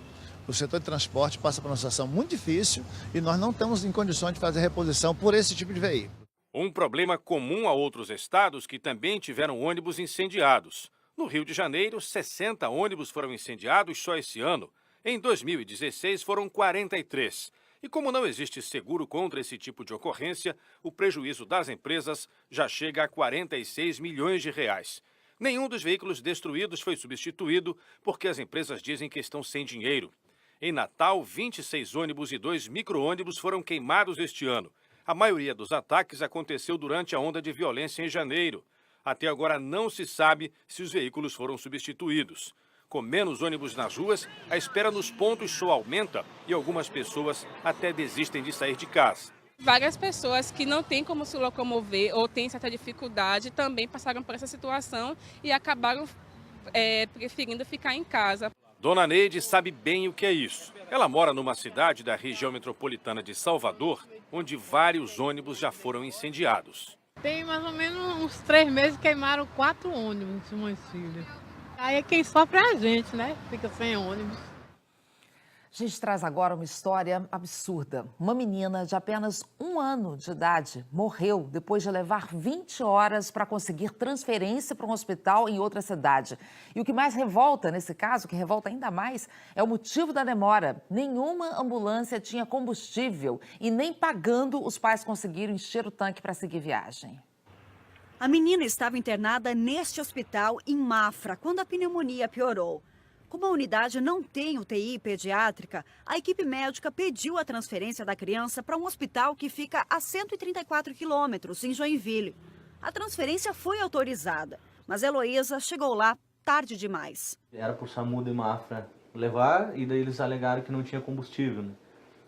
O setor de transporte passa por uma situação muito difícil e nós não estamos em condições de fazer reposição por esse tipo de veículo. Um problema comum a outros estados que também tiveram ônibus incendiados. No Rio de Janeiro, 60 ônibus foram incendiados só esse ano. Em 2016, foram 43. E como não existe seguro contra esse tipo de ocorrência, o prejuízo das empresas já chega a 46 milhões de reais. Nenhum dos veículos destruídos foi substituído porque as empresas dizem que estão sem dinheiro. Em Natal, 26 ônibus e 2 micro-ônibus foram queimados este ano. A maioria dos ataques aconteceu durante a onda de violência em janeiro. Até agora não se sabe se os veículos foram substituídos. Com menos ônibus nas ruas, a espera nos pontos só aumenta e algumas pessoas até desistem de sair de casa. Várias pessoas que não têm como se locomover ou têm certa dificuldade também passaram por essa situação e acabaram preferindo ficar em casa. Dona Neide sabe bem o que é isso. Ela mora numa cidade da região metropolitana de Salvador, onde vários ônibus já foram incendiados. Tem mais ou menos uns 3 meses que queimaram 4 ônibus em Moicílio. Aí é quem sofre é a gente, né? Fica sem ônibus. A gente traz agora uma história absurda. Uma menina de apenas 1 ano de idade morreu depois de levar 20 horas para conseguir transferência para um hospital em outra cidade. E o que mais revolta nesse caso, que revolta ainda mais, é o motivo da demora. Nenhuma ambulância tinha combustível e nem pagando os pais conseguiram encher o tanque para seguir viagem. A menina estava internada neste hospital em Mafra, quando a pneumonia piorou. Como a unidade não tem UTI pediátrica, a equipe médica pediu a transferência da criança para um hospital que fica a 134 quilômetros, em Joinville. A transferência foi autorizada, mas Heloísa chegou lá tarde demais. Era para o SAMU de Mafra levar e daí eles alegaram que não tinha combustível, né?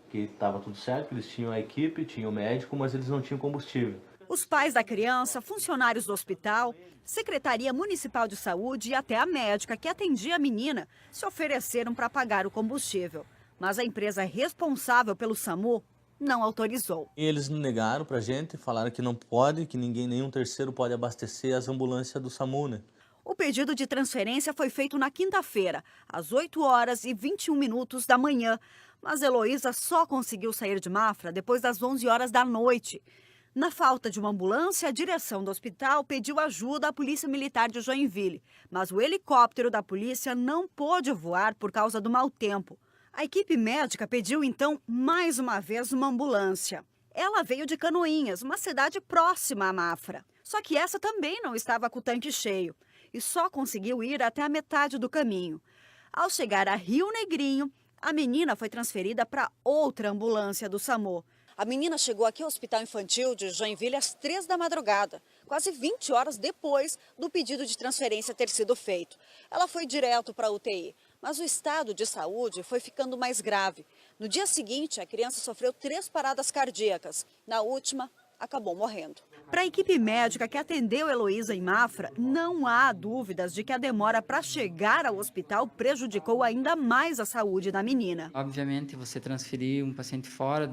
Que estava tudo certo, que eles tinham a equipe, tinham o médico, mas eles não tinham combustível. Os pais da criança, funcionários do hospital, Secretaria Municipal de Saúde e até a médica que atendia a menina se ofereceram para pagar o combustível. Mas a empresa responsável pelo SAMU não autorizou. Eles negaram para a gente, falaram que não pode, que nenhum terceiro pode abastecer as ambulâncias do SAMU, né? O pedido de transferência foi feito na quinta-feira, às 8h21 da manhã. Mas Heloísa só conseguiu sair de Mafra depois das 11 horas da noite. Na falta de uma ambulância, a direção do hospital pediu ajuda à Polícia Militar de Joinville, mas o helicóptero da polícia não pôde voar por causa do mau tempo. A equipe médica pediu, então, mais uma vez uma ambulância. Ela veio de Canoinhas, uma cidade próxima a Mafra. Só que essa também não estava com o tanque cheio e só conseguiu ir até a metade do caminho. Ao chegar a Rio Negrinho, a menina foi transferida para outra ambulância do SAMU. A menina chegou aqui ao Hospital Infantil de Joinville às 3 da madrugada, quase 20 horas depois do pedido de transferência ter sido feito. Ela foi direto para a UTI, mas o estado de saúde foi ficando mais grave. No dia seguinte, a criança sofreu 3 paradas cardíacas. Na última, acabou morrendo. Para a equipe médica que atendeu Heloísa em Mafra, não há dúvidas de que a demora para chegar ao hospital prejudicou ainda mais a saúde da menina. Obviamente, você transferir um paciente fora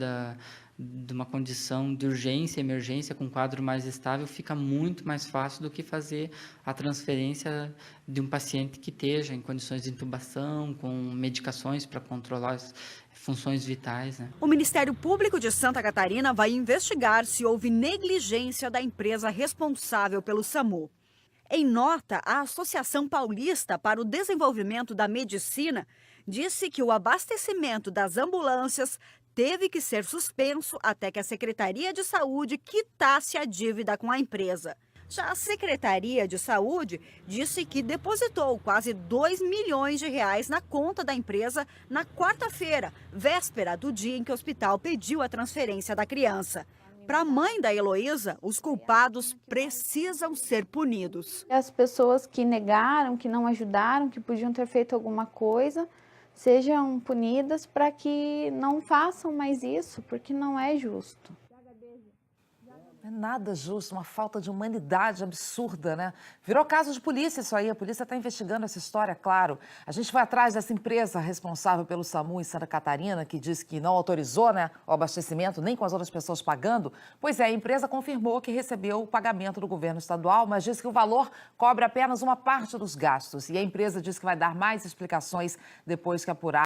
de uma condição de urgência, emergência, com um quadro mais estável, fica muito mais fácil do que fazer a transferência de um paciente que esteja em condições de intubação, com medicações para controlar as funções vitais, né? O Ministério Público de Santa Catarina vai investigar se houve negligência da empresa responsável pelo SAMU. Em nota, a Associação Paulista para o Desenvolvimento da Medicina disse que o abastecimento das ambulâncias teve que ser suspenso até que a Secretaria de Saúde quitasse a dívida com a empresa. Já a Secretaria de Saúde disse que depositou quase 2 milhões de reais na conta da empresa na quarta-feira, véspera do dia em que o hospital pediu a transferência da criança. Para a mãe da Heloísa, os culpados precisam ser punidos. As pessoas que negaram, que não ajudaram, que podiam ter feito alguma coisa, sejam punidas para que não façam mais isso, porque não é justo. Não é nada justo, uma falta de humanidade absurda, né? Virou caso de polícia isso aí, a polícia está investigando essa história, claro. A gente foi atrás dessa empresa responsável pelo SAMU em Santa Catarina, que disse que não autorizou, né, o abastecimento, nem com as outras pessoas pagando. Pois é, a empresa confirmou que recebeu o pagamento do governo estadual, mas disse que o valor cobre apenas uma parte dos gastos. E a empresa disse que vai dar mais explicações depois que apurar